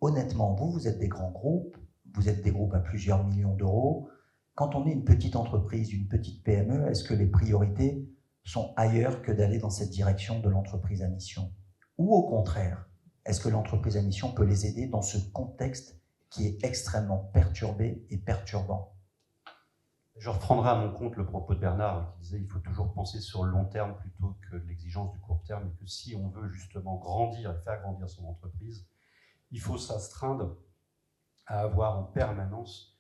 Honnêtement, vous êtes des grands groupes, vous êtes des groupes à plusieurs millions d'euros. Quand on est une petite entreprise, une petite PME, est-ce que les priorités sont ailleurs que d'aller dans cette direction de l'entreprise à mission? Ou au contraire, est-ce que l'entreprise à mission peut les aider dans ce contexte qui est extrêmement perturbé et perturbant? Je reprendrai à mon compte le propos de Bernard qui disait qu'il faut toujours penser sur le long terme plutôt que l'exigence du court terme, et que si on veut justement grandir et faire grandir son entreprise, il faut s'astreindre à avoir en permanence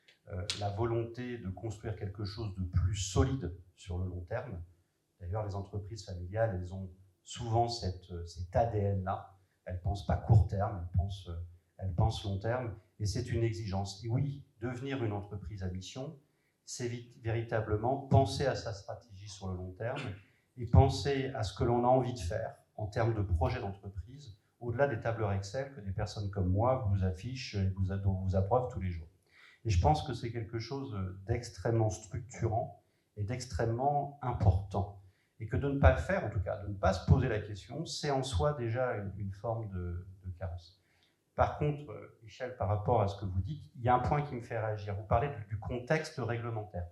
la volonté de construire quelque chose de plus solide sur le long terme. D'ailleurs, les entreprises familiales, elles ont souvent cet ADN-là. Elles ne pensent pas court terme, elles pensent long terme, et c'est une exigence. Et oui, devenir une entreprise à mission, c'est véritablement penser à sa stratégie sur le long terme et penser à ce que l'on a envie de faire en termes de projet d'entreprise, au-delà des tableurs Excel que des personnes comme moi vous affichent et vous approuvent tous les jours. Et je pense que c'est quelque chose d'extrêmement structurant et d'extrêmement important. Et que de ne pas le faire, en tout cas, de ne pas se poser la question, c'est en soi déjà une forme de carence. Par contre, Michel, par rapport à ce que vous dites, il y a un point qui me fait réagir. Vous parlez du contexte réglementaire.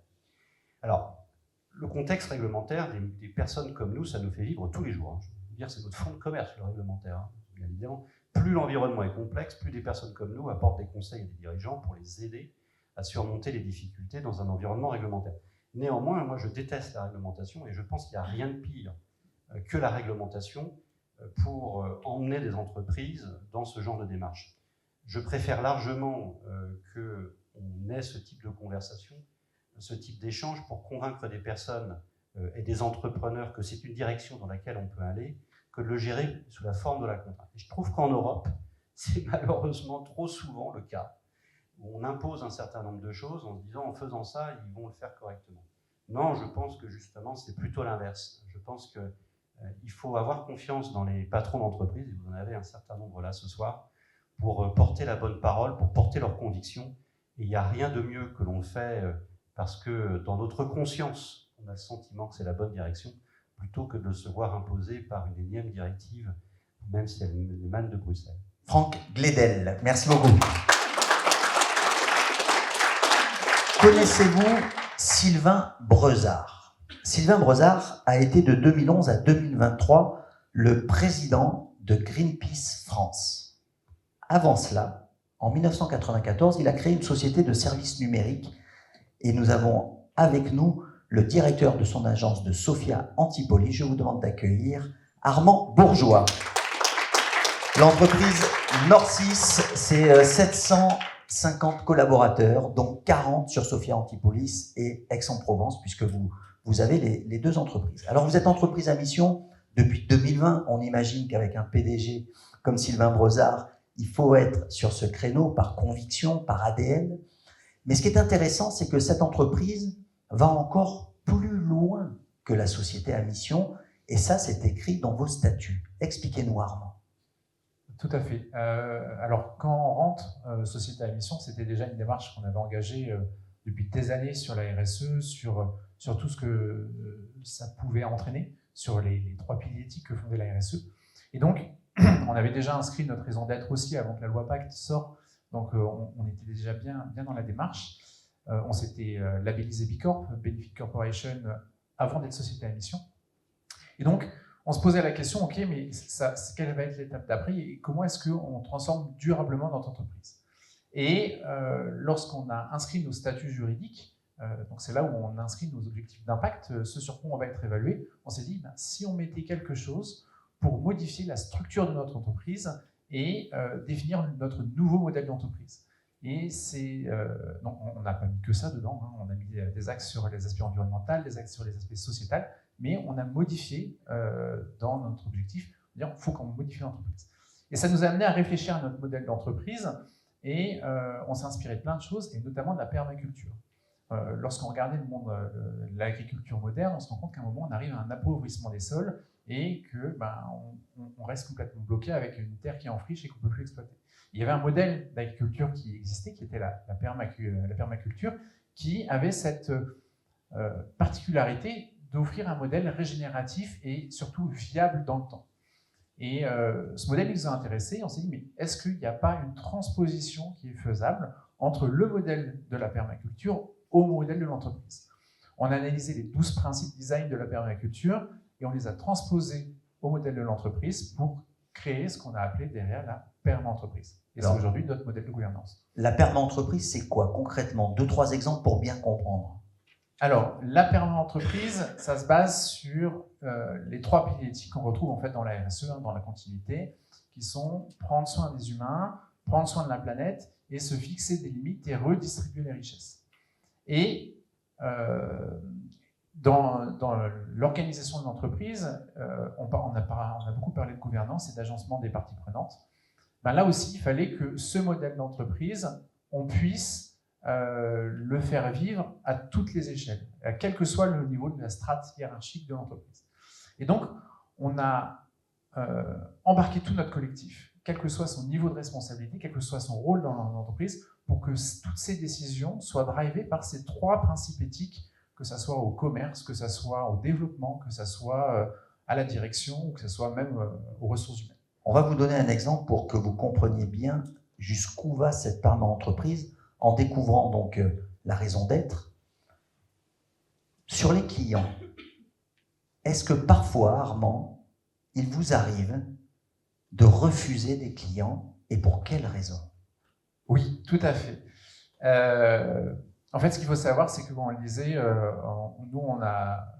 Alors, le contexte réglementaire, des personnes comme nous, ça nous fait vivre tous les jours. Je veux dire, c'est notre fonds de commerce, le réglementaire. Bien évidemment, plus l'environnement est complexe, plus des personnes comme nous apportent des conseils à des dirigeants pour les aider à surmonter les difficultés dans un environnement réglementaire. Néanmoins, moi, je déteste la réglementation et je pense qu'il n'y a rien de pire que la réglementation pour emmener des entreprises dans ce genre de démarche. Je préfère largement qu'on ait ce type de conversation, ce type d'échange pour convaincre des personnes et des entrepreneurs que c'est une direction dans laquelle on peut aller, que de le gérer sous la forme de la contrainte. Et je trouve qu'en Europe, c'est malheureusement trop souvent le cas. où on impose un certain nombre de choses en se disant en faisant ça, ils vont le faire correctement. Non, je pense que justement, c'est plutôt l'inverse. Je pense qu'il faut avoir confiance dans les patrons d'entreprise, et vous en avez un certain nombre là ce soir, pour porter la bonne parole, pour porter leurs convictions. Et il n'y a rien de mieux que l'on fait parce que dans notre conscience, on a le sentiment que c'est la bonne direction, plutôt que de se voir imposer par une énième directive, même si elle émane de Bruxelles. Franck Gledel, merci beaucoup. Connaissez-vous Sylvain Brezard? Sylvain Brezard a été de 2011 à 2023 le président de Greenpeace France. Avant cela, en 1994, il a créé une société de services numériques et nous avons avec nous le directeur de son agence de Sophia Antipolis. Je vous demande d'accueillir Armand Bourgeois. L'entreprise Norcis, c'est 750 collaborateurs, dont 40 sur Sophia Antipolis et Aix-en-Provence, puisque vous avez les deux entreprises. Alors vous êtes entreprise à mission depuis 2020. On imagine qu'avec un PDG comme Sylvain Brezard, il faut être sur ce créneau par conviction, par ADN. Mais ce qui est intéressant, c'est que cette entreprise va encore plus loin que la société à mission. Et ça, c'est écrit dans vos statuts. Expliquez-nous, Armand. Tout à fait. Alors, quand on rentre société à mission, c'était déjà une démarche qu'on avait engagée depuis des années sur la RSE, sur tout ce que ça pouvait entraîner, sur les trois piliers éthiques que fondait la RSE. Et donc, on avait déjà inscrit notre raison d'être aussi avant que la loi Pacte sorte. Donc, on était déjà bien dans la démarche. On s'était labellisé B Corp, Benefit Corporation, avant d'être société à mission. Et donc, on se posait la question, ok, mais quelle va être l'étape d'après et comment est-ce qu'on transforme durablement notre entreprise? Et lorsqu'on a inscrit nos statuts juridiques, donc c'est là où on inscrit nos objectifs d'impact, ce sur quoi on va être évalué, on s'est dit, si on mettait quelque chose pour modifier la structure de notre entreprise et définir notre nouveau modèle d'entreprise. Et donc on n'a pas mis que ça dedans, hein. On a mis des axes sur les aspects environnementaux, des axes sur les aspects sociétals, mais on a modifié dans notre objectif, il faut qu'on modifie l'entreprise. Et ça nous a amené à réfléchir à notre modèle d'entreprise et on s'est inspiré de plein de choses, et notamment de la permaculture. Lorsqu'on regardait le monde de l'agriculture moderne, on se rend compte qu'à un moment, on arrive à un appauvrissement des sols et qu'on reste complètement bloqué avec une terre qui est en friche et qu'on ne peut plus exploiter. Il y avait un modèle d'agriculture qui existait, qui était la permaculture, qui avait cette particularité d'offrir un modèle régénératif et surtout viable dans le temps. Et ce modèle nous a intéressés. On s'est dit, mais est-ce qu'il n'y a pas une transposition qui est faisable entre le modèle de la permaculture au modèle de l'entreprise? On a analysé les 12 principes design de la permaculture et on les a transposés au modèle de l'entreprise pour créer ce qu'on a appelé derrière la perma-entreprise. Et c'est aujourd'hui notre modèle de gouvernance. La perma-entreprise, c'est quoi concrètement? 2-3 exemples pour bien comprendre. Alors, la perma-entreprise, ça se base sur les trois piliers éthiques qu'on retrouve en fait dans la RSE, dans la continuité, qui sont prendre soin des humains, prendre soin de la planète et se fixer des limites et redistribuer les richesses. Et dans l'organisation de l'entreprise, on a beaucoup parlé de gouvernance et d'agencement des parties prenantes. Là aussi, il fallait que ce modèle d'entreprise, on puisse le faire vivre à toutes les échelles, quel que soit le niveau de la strate hiérarchique de l'entreprise. Et donc, on a embarqué tout notre collectif, quel que soit son niveau de responsabilité, quel que soit son rôle dans l'entreprise, pour que toutes ces décisions soient drivées par ces trois principes éthiques, que ce soit au commerce, que ce soit au développement, que ce soit à la direction, ou que ce soit même aux ressources humaines. On va vous donner un exemple pour que vous compreniez bien jusqu'où va cette perma-entreprise en découvrant donc la raison d'être. Sur les clients, est-ce que parfois, Armand, il vous arrive de refuser des clients et pour quelles raisons? Oui, tout à fait. En fait, ce qu'il faut savoir, c'est que, comme on le disait, nous, on a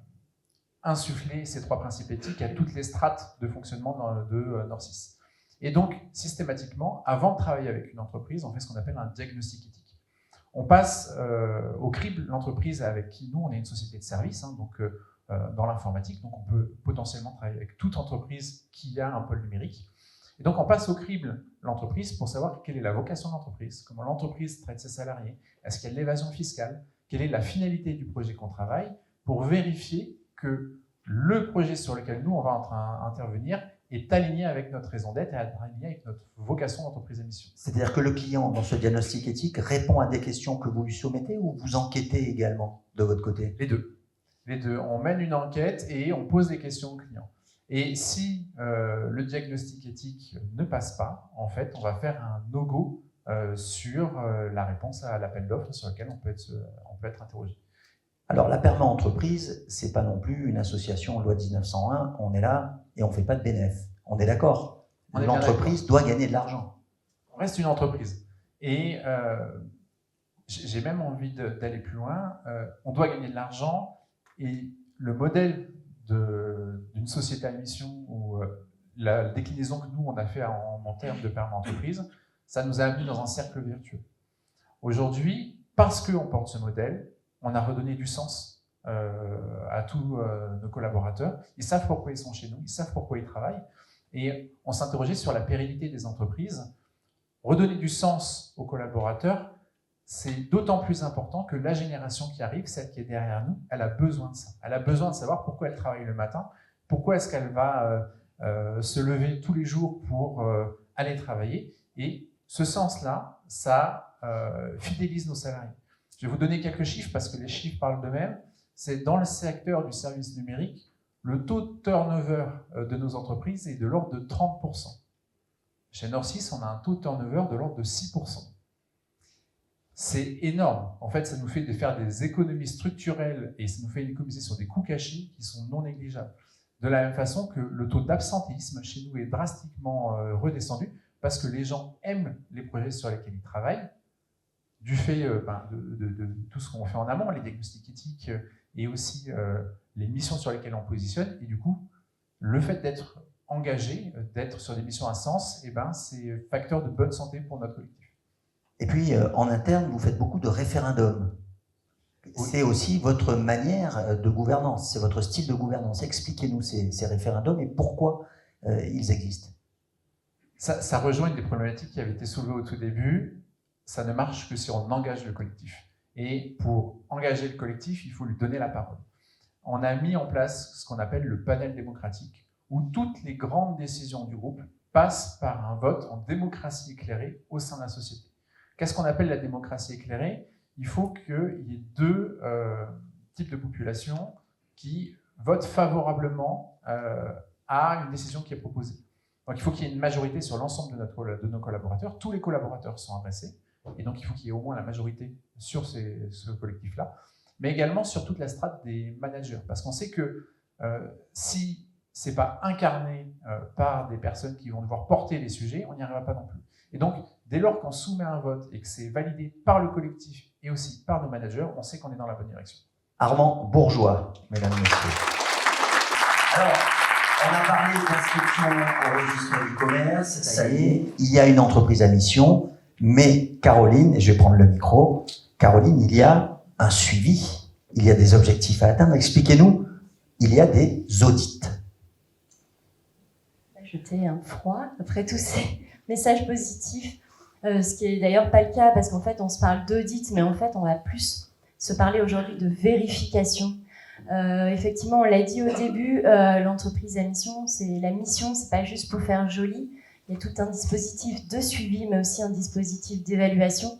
insufflé ces trois principes éthiques à toutes les strates de fonctionnement de Norcis. Et donc, systématiquement, avant de travailler avec une entreprise, on fait ce qu'on appelle un diagnostic éthique. On passe au crible l'entreprise avec qui, nous, on est une société de service, dans l'informatique, donc on peut potentiellement travailler avec toute entreprise qui a un pôle numérique. Et donc, on passe au crible l'entreprise pour savoir quelle est la vocation de l'entreprise, comment l'entreprise traite ses salariés, est-ce qu'il y a de l'évasion fiscale, quelle est la finalité du projet qu'on travaille, pour vérifier que le projet sur lequel nous, on va intervenir est aligné avec notre raison d'être et aligné avec notre vocation d'entreprise à mission. C'est-à-dire que le client, dans ce diagnostic éthique, répond à des questions que vous lui soumettez ou vous enquêtez également de votre côté? Les deux. Les deux. On mène une enquête et on pose des questions au client. Et si le diagnostic éthique ne passe pas, en fait, on va faire un no-go sur la réponse à l'appel d'offres sur lequel on peut être interrogé. Alors, la Perma Entreprise, c'est pas non plus une association loi 1901, on est là et on fait pas de bénéfice. On est d'accord. L'entreprise doit gagner de l'argent. On reste une entreprise. Et j'ai même envie d'aller plus loin. On doit gagner de l'argent et le modèle d'une société à mission ou la déclinaison que nous, on a fait en termes de Perma Entreprise, ça nous a amené dans un cercle vertueux. Aujourd'hui, parce qu'on porte ce modèle, on a redonné du sens à tous nos collaborateurs. Ils savent pourquoi ils sont chez nous, ils savent pourquoi ils travaillent. Et on s'interrogeait sur la pérennité des entreprises. Redonner du sens aux collaborateurs, c'est d'autant plus important que la génération qui arrive, celle qui est derrière nous, elle a besoin de ça. Elle a besoin de savoir pourquoi elle travaille le matin, pourquoi est-ce qu'elle va se lever tous les jours pour aller travailler. Et ce sens-là, ça fidélise nos salariés. Je vais vous donner quelques chiffres parce que les chiffres parlent d'eux-mêmes. C'est dans le secteur du service numérique, le taux de turnover de nos entreprises est de l'ordre de 30%. Chez Norcis, on a un taux de turnover de l'ordre de 6%. C'est énorme. En fait, ça nous fait faire des économies structurelles et ça nous fait économiser sur des coûts cachés qui sont non négligeables. De la même façon que le taux d'absentéisme chez nous est drastiquement redescendu parce que les gens aiment les projets sur lesquels ils travaillent, du fait de tout ce qu'on fait en amont, les diagnostics éthiques et aussi les missions sur lesquelles on positionne. Et du coup, le fait d'être engagé, d'être sur des missions à sens, c'est facteur de bonne santé pour notre collectif. Et puis, en interne, vous faites beaucoup de référendums. C'est aussi votre manière de gouvernance, c'est votre style de gouvernance. Expliquez-nous ces référendums et pourquoi ils existent. Ça rejoint une des problématiques qui avait été soulevée au tout début. Ça ne marche que si on engage le collectif. Et pour engager le collectif, il faut lui donner la parole. On a mis en place ce qu'on appelle le panel démocratique, où toutes les grandes décisions du groupe passent par un vote en démocratie éclairée au sein de la société. Qu'est-ce qu'on appelle la démocratie éclairée? Il faut qu'il y ait deux types de populations qui votent favorablement à une décision qui est proposée. Donc il faut qu'il y ait une majorité sur l'ensemble de nos collaborateurs. Tous les collaborateurs sont adressés. Et donc, il faut qu'il y ait au moins la majorité sur ce collectif-là, mais également sur toute la strate des managers. Parce qu'on sait que si ce n'est pas incarné par des personnes qui vont devoir porter les sujets, on n'y arrivera pas non plus. Et donc, dès lors qu'on soumet un vote et que c'est validé par le collectif et aussi par nos managers, on sait qu'on est dans la bonne direction. Armand Bourgeois, mesdames et messieurs. Alors, on a parlé d'inscription au registre du commerce, ça y est, il y a une entreprise à mission. Mais Caroline, et je vais prendre le micro, Caroline, il y a un suivi, il y a des objectifs à atteindre. Expliquez-nous, il y a des audits. Jeter un froid après tous ces messages positifs, ce qui est d'ailleurs pas le cas parce qu'en fait on se parle d'audit, mais en fait on va plus se parler aujourd'hui de vérification. Effectivement, on l'a dit au début, l'entreprise à mission, c'est pas juste pour faire joli. Il y a tout un dispositif de suivi, mais aussi un dispositif d'évaluation.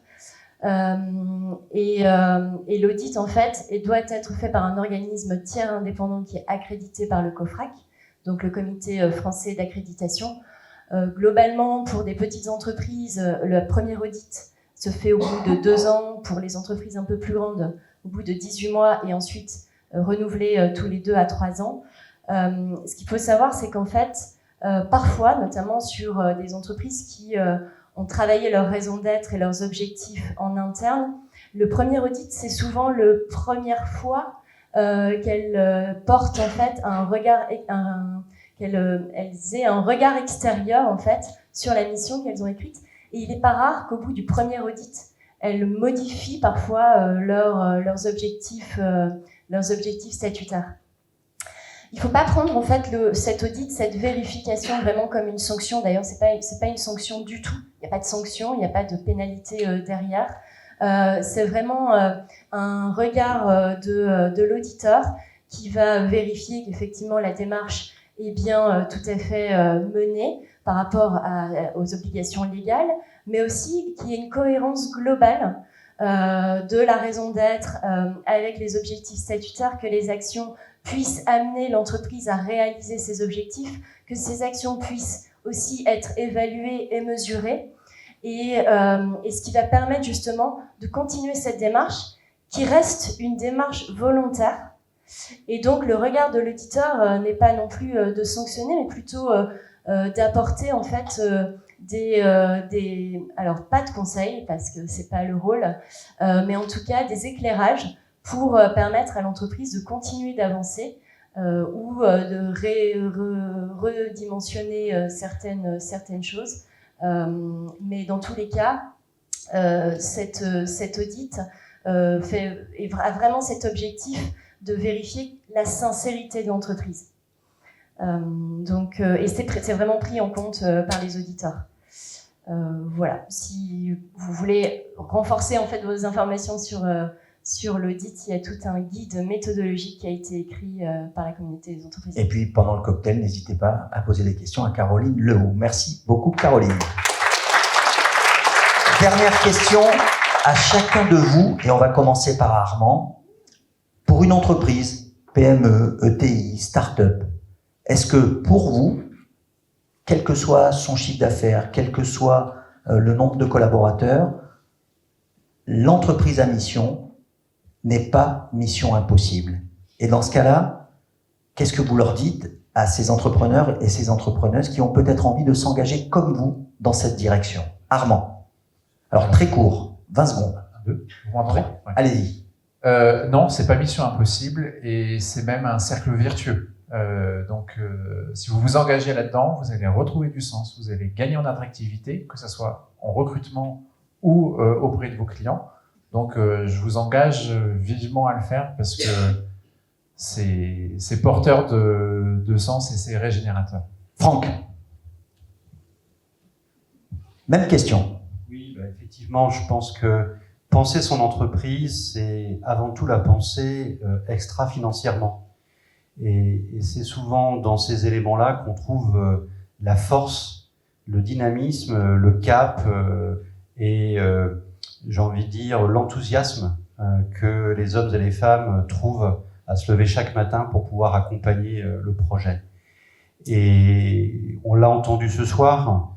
Et l'audit, en fait, doit être fait par un organisme tiers indépendant qui est accrédité par le COFRAC, donc le Comité français d'accréditation. Globalement, pour des petites entreprises, le premier audit se fait au bout de 2 ans. Pour les entreprises un peu plus grandes, au bout de 18 mois, et ensuite renouvelé tous les 2 à 3 ans. Ce qu'il faut savoir, c'est qu'en fait, parfois, notamment sur des entreprises qui ont travaillé leur raison d'être et leurs objectifs en interne, le premier audit, c'est souvent la première fois qu'elles portent en fait un regard, qu'elles aient un regard extérieur en fait sur la mission qu'elles ont écrite. Et il n'est pas rare qu'au bout du premier audit, elles modifient parfois leurs objectifs statutaires. Il ne faut pas prendre en fait cet audit, cette vérification vraiment comme une sanction. D'ailleurs, c'est pas une sanction du tout. Il n'y a pas de sanction, il n'y a pas de pénalité derrière. C'est vraiment un regard de l'auditeur qui va vérifier qu'effectivement la démarche est bien tout à fait menée par rapport aux obligations légales, mais aussi qu'il y ait une cohérence globale de la raison d'être avec les objectifs statutaires, que les actions puissent amener l'entreprise à réaliser ses objectifs, que ces actions puissent aussi être évaluées et mesurées, et ce qui va permettre justement de continuer cette démarche qui reste une démarche volontaire. Et donc le regard de l'auditeur n'est pas non plus de sanctionner, mais plutôt d'apporter en fait alors pas de conseils parce que c'est pas le rôle, mais en tout cas des éclairages pour permettre à l'entreprise de continuer d'avancer ou de redimensionner certaines choses. Mais dans tous les cas, cet audit a vraiment cet objectif de vérifier la sincérité de l'entreprise. Et c'est vraiment pris en compte par les auditeurs. Voilà. Si vous voulez renforcer en fait vos informations sur l'audit, il y a tout un guide méthodologique qui a été écrit par la communauté des entreprises. Et puis pendant le cocktail, n'hésitez pas à poser des questions à Caroline Lehaut. Merci beaucoup, Caroline. Dernière question à chacun de vous, et on va commencer par Armand. Pour une entreprise, PME, ETI, start-up, est-ce que pour vous, quel que soit son chiffre d'affaires, quel que soit le nombre de collaborateurs, l'entreprise à mission n'est pas mission impossible? Et dans ce cas-là, qu'est-ce que vous leur dites à ces entrepreneurs et ces entrepreneuses qui ont peut-être envie de s'engager comme vous dans cette direction? Armand. Alors très court, 20 secondes. Vous m'entendez? Ouais. Allez-y. Non, c'est pas mission impossible et c'est même un cercle vertueux. Si vous vous engagez là-dedans, vous allez retrouver du sens, vous allez gagner en attractivité, que ce soit en recrutement ou auprès de vos clients. Donc, je vous engage vivement à le faire parce que c'est porteur de sens et c'est régénérateur. Franck. Même question. Oui, effectivement, je pense que penser son entreprise, c'est avant tout la penser extra-financièrement. Et c'est souvent dans ces éléments-là qu'on trouve la force, le dynamisme, le cap et j'ai envie de dire l'enthousiasme que les hommes et les femmes trouvent à se lever chaque matin pour pouvoir accompagner le projet. Et on l'a entendu ce soir,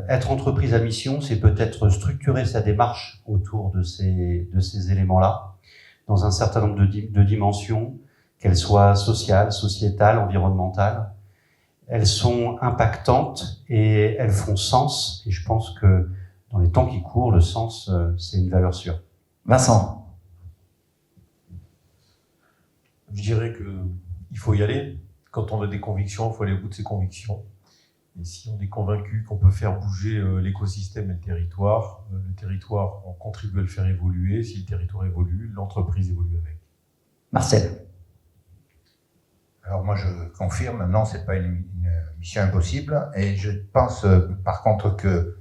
être entreprise à mission, c'est peut-être structurer sa démarche autour de ces éléments-là, dans un certain nombre de dimensions, qu'elles soient sociales, sociétales, environnementales. Elles sont impactantes et elles font sens. Et je pense que dans les temps qui courent, le sens, c'est une valeur sûre. Vincent. Je dirais qu'il faut y aller. Quand on a des convictions, il faut aller au bout de ses convictions. Et si on est convaincu qu'on peut faire bouger l'écosystème et le territoire, on contribue à le faire évoluer. Si le territoire évolue, l'entreprise évolue avec. Marcel. Alors moi je confirme, non, c'est pas une mission impossible, et je pense par contre que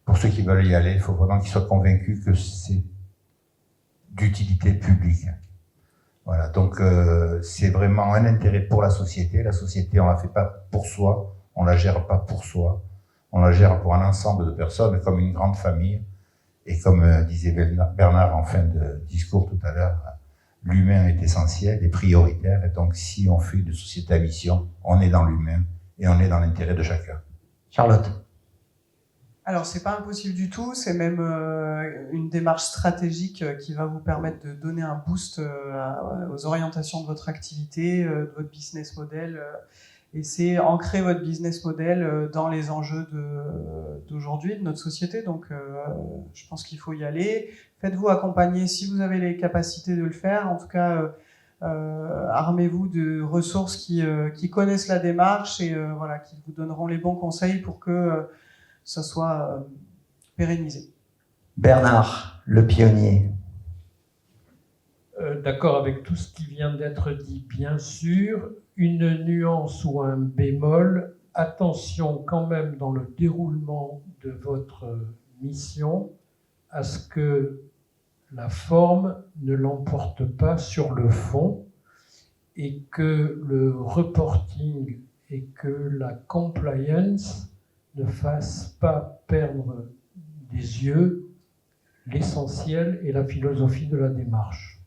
pour ceux qui veulent y aller, il faut vraiment qu'ils soient convaincus que c'est d'utilité publique. Voilà, donc c'est vraiment un intérêt pour la société. La société, on la fait pas pour soi, on la gère pas pour soi, on la gère pour un ensemble de personnes comme une grande famille. Et comme disait Bernard en fin de discours tout à l'heure, l'humain est essentiel et prioritaire, et donc si on fait de société à mission, on est dans l'humain et on est dans l'intérêt de chacun. Charlotte. Alors c'est pas impossible du tout, c'est même une démarche stratégique qui va vous permettre de donner un boost aux orientations de votre activité, de votre business model, et c'est ancrer votre business model dans les enjeux d'aujourd'hui, de notre société. Donc je pense qu'il faut y aller. Faites-vous accompagner si vous avez les capacités de le faire. En tout cas, armez-vous de ressources qui connaissent la démarche et voilà, qui vous donneront les bons conseils pour que ça soit pérennisé. Bernard, le pionnier. d'accord avec tout ce qui vient d'être dit, bien sûr. Une nuance ou un bémol, attention quand même dans le déroulement de votre mission à ce que la forme ne l'emporte pas sur le fond et que le reporting et que la compliance ne fassent pas perdre des yeux l'essentiel et la philosophie de la démarche.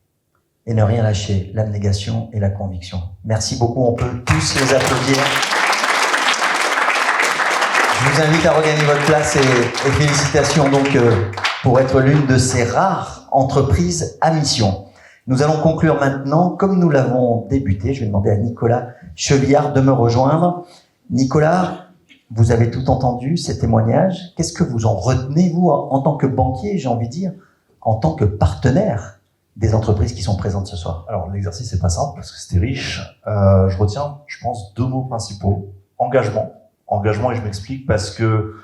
Et ne rien lâcher, l'abnégation et la conviction. Merci beaucoup, on peut tous les applaudir. Je vous invite à regagner votre place et félicitations donc pour être l'une de ces rares entreprises à mission. Nous allons conclure maintenant, comme nous l'avons débuté. Je vais demander à Nicolas Chevillard de me rejoindre. Nicolas, vous avez tout entendu, ces témoignages. Qu'est-ce que vous en retenez, vous, en tant que banquier, j'ai envie de dire, en tant que partenaire des entreprises qui sont présentes ce soir? Alors, l'exercice n'est pas simple parce que c'était riche. Je retiens, je pense, 2 mots principaux. Engagement. Engagement, et je m'explique, parce que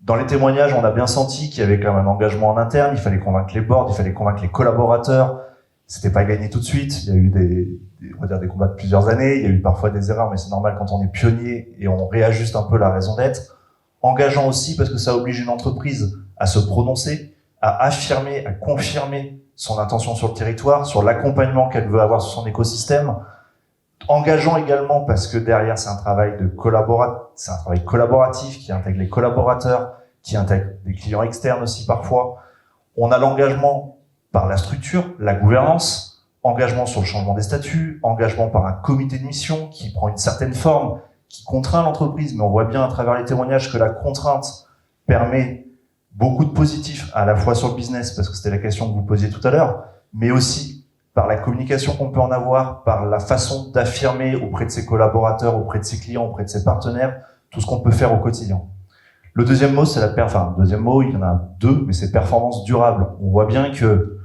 dans les témoignages, on a bien senti qu'il y avait quand même un engagement en interne. Il fallait convaincre les boards, il fallait convaincre les collaborateurs. C'était pas gagné tout de suite. Il y a eu on va dire des combats de plusieurs années. Il y a eu parfois des erreurs, mais c'est normal quand on est pionnier et on réajuste un peu la raison d'être. Engageant aussi parce que ça oblige une entreprise à se prononcer, à affirmer, à confirmer son intention sur le territoire, sur l'accompagnement qu'elle veut avoir sur son écosystème. Engageant également parce que derrière, c'est un travail collaboratif qui intègre les collaborateurs, qui intègre des clients externes aussi parfois. On a l'engagement par la structure, la gouvernance, engagement sur le changement des statuts, engagement par un comité de mission qui prend une certaine forme, qui contraint l'entreprise, mais on voit bien à travers les témoignages que la contrainte permet beaucoup de positifs, à la fois sur le business, parce que c'était la question que vous posiez tout à l'heure, mais aussi par la communication qu'on peut en avoir, par la façon d'affirmer auprès de ses collaborateurs, auprès de ses clients, auprès de ses partenaires, tout ce qu'on peut faire au quotidien. Le deuxième mot, c'est deuxième mot, il y en a 2, mais c'est performance durable. On voit bien que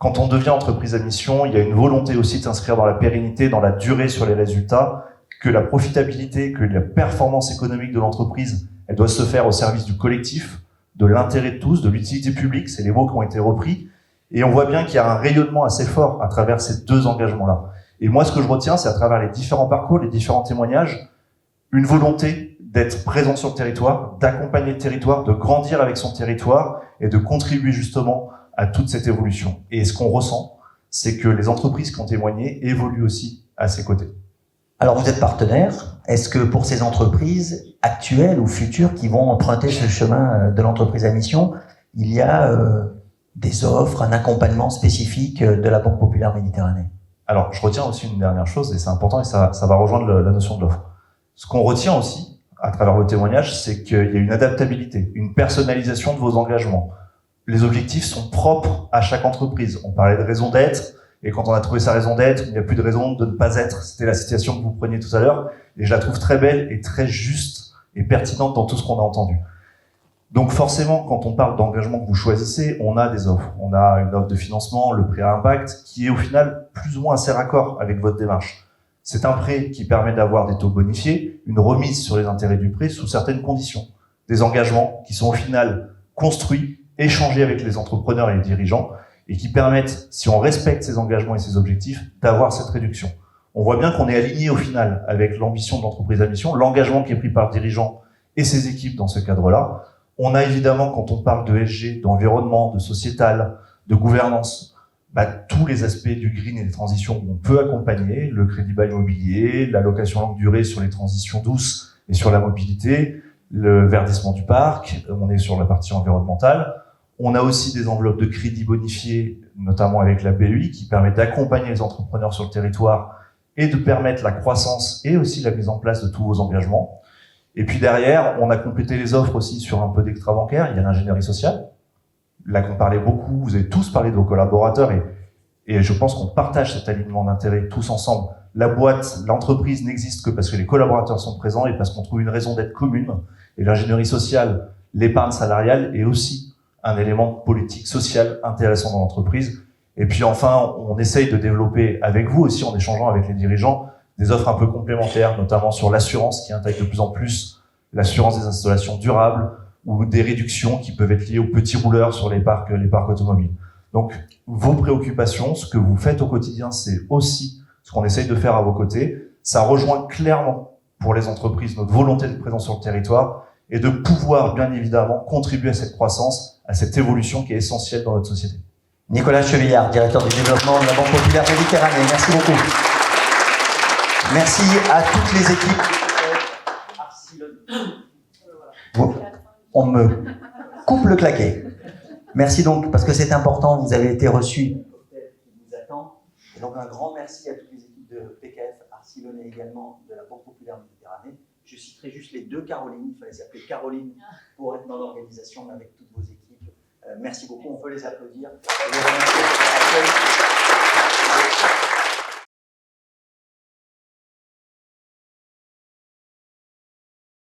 quand on devient entreprise à mission, il y a une volonté aussi de s'inscrire dans la pérennité, dans la durée sur les résultats, que la profitabilité, que la performance économique de l'entreprise, elle doit se faire au service du collectif, de l'intérêt de tous, de l'utilité publique, c'est les mots qui ont été repris. Et on voit bien qu'il y a un rayonnement assez fort à travers ces 2 engagements-là. Et moi, ce que je retiens, c'est à travers les différents parcours, les différents témoignages, une volonté d'être présent sur le territoire, d'accompagner le territoire, de grandir avec son territoire et de contribuer justement à toute cette évolution. Et ce qu'on ressent, c'est que les entreprises qui ont témoigné évoluent aussi à ses côtés. Alors vous êtes partenaire. Est-ce que pour ces entreprises actuelles ou futures qui vont emprunter ce chemin de l'entreprise à mission, il y a des offres, un accompagnement spécifique de la Banque Populaire Méditerranée? Alors je retiens aussi une dernière chose, et c'est important, et ça va rejoindre la notion de l'offre. Ce qu'on retient aussi, à travers vos témoignages, c'est qu'il y a une adaptabilité, une personnalisation de vos engagements. Les objectifs sont propres à chaque entreprise. On parlait de raison d'être, et quand on a trouvé sa raison d'être, il n'y a plus de raison de ne pas être. C'était la citation que vous preniez tout à l'heure, et je la trouve très belle et très juste et pertinente dans tout ce qu'on a entendu. Donc forcément, quand on parle d'engagement que vous choisissez, on a des offres. On a une offre de financement, le prêt à impact, qui est au final plus ou moins assez raccord avec votre démarche. C'est un prêt qui permet d'avoir des taux bonifiés, une remise sur les intérêts du prêt sous certaines conditions. Des engagements qui sont au final construits, échangés avec les entrepreneurs et les dirigeants, et qui permettent, si on respecte ces engagements et ces objectifs, d'avoir cette réduction. On voit bien qu'on est aligné au final avec l'ambition de l'entreprise à mission, l'engagement qui est pris par le dirigeant et ses équipes dans ce cadre-là. On a évidemment, quand on parle de SG, d'environnement, de sociétal, de gouvernance, tous les aspects du green et des transitions qu'on peut accompagner, le crédit bail immobilier, la location longue durée sur les transitions douces et sur la mobilité, le verdissement du parc, on est sur la partie environnementale. On a aussi des enveloppes de crédit bonifiées, notamment avec la BEI, qui permet d'accompagner les entrepreneurs sur le territoire et de permettre la croissance et aussi la mise en place de tous vos engagements. Et puis derrière, on a complété les offres aussi sur un peu d'extra-bancaire. Il y a l'ingénierie sociale. Là qu'on parlait beaucoup, vous avez tous parlé de vos collaborateurs et je pense qu'on partage cet alignement d'intérêts tous ensemble. La boîte, l'entreprise n'existe que parce que les collaborateurs sont présents et parce qu'on trouve une raison d'être commune. Et l'ingénierie sociale, l'épargne salariale est aussi un élément politique, social intéressant dans l'entreprise. Et puis enfin, on essaye de développer avec vous aussi, en échangeant avec les dirigeants, des offres un peu complémentaires, notamment sur l'assurance qui intègre de plus en plus l'assurance des installations durables ou des réductions qui peuvent être liées aux petits rouleurs sur les parcs automobiles. Donc, vos préoccupations, ce que vous faites au quotidien, c'est aussi ce qu'on essaye de faire à vos côtés. Ça rejoint clairement pour les entreprises notre volonté d'être présent sur le territoire et de pouvoir, bien évidemment, contribuer à cette croissance, à cette évolution qui est essentielle dans notre société. Nicolas Chevillard, directeur du développement de la Banque Populaire Méditerranée. Merci beaucoup. Merci à toutes les équipes. On me coupe le claquet. Merci donc, parce que c'est important, vous avez été reçus. Vous attend. Et donc un grand merci à toutes les équipes de PKF, Arcilon et également de la Banque Populaire Méditerranée. Je citerai juste les deux Carolines. Il fallait s'appeler Caroline pour être dans l'organisation avec toutes vos équipes. Merci beaucoup, on peut les applaudir.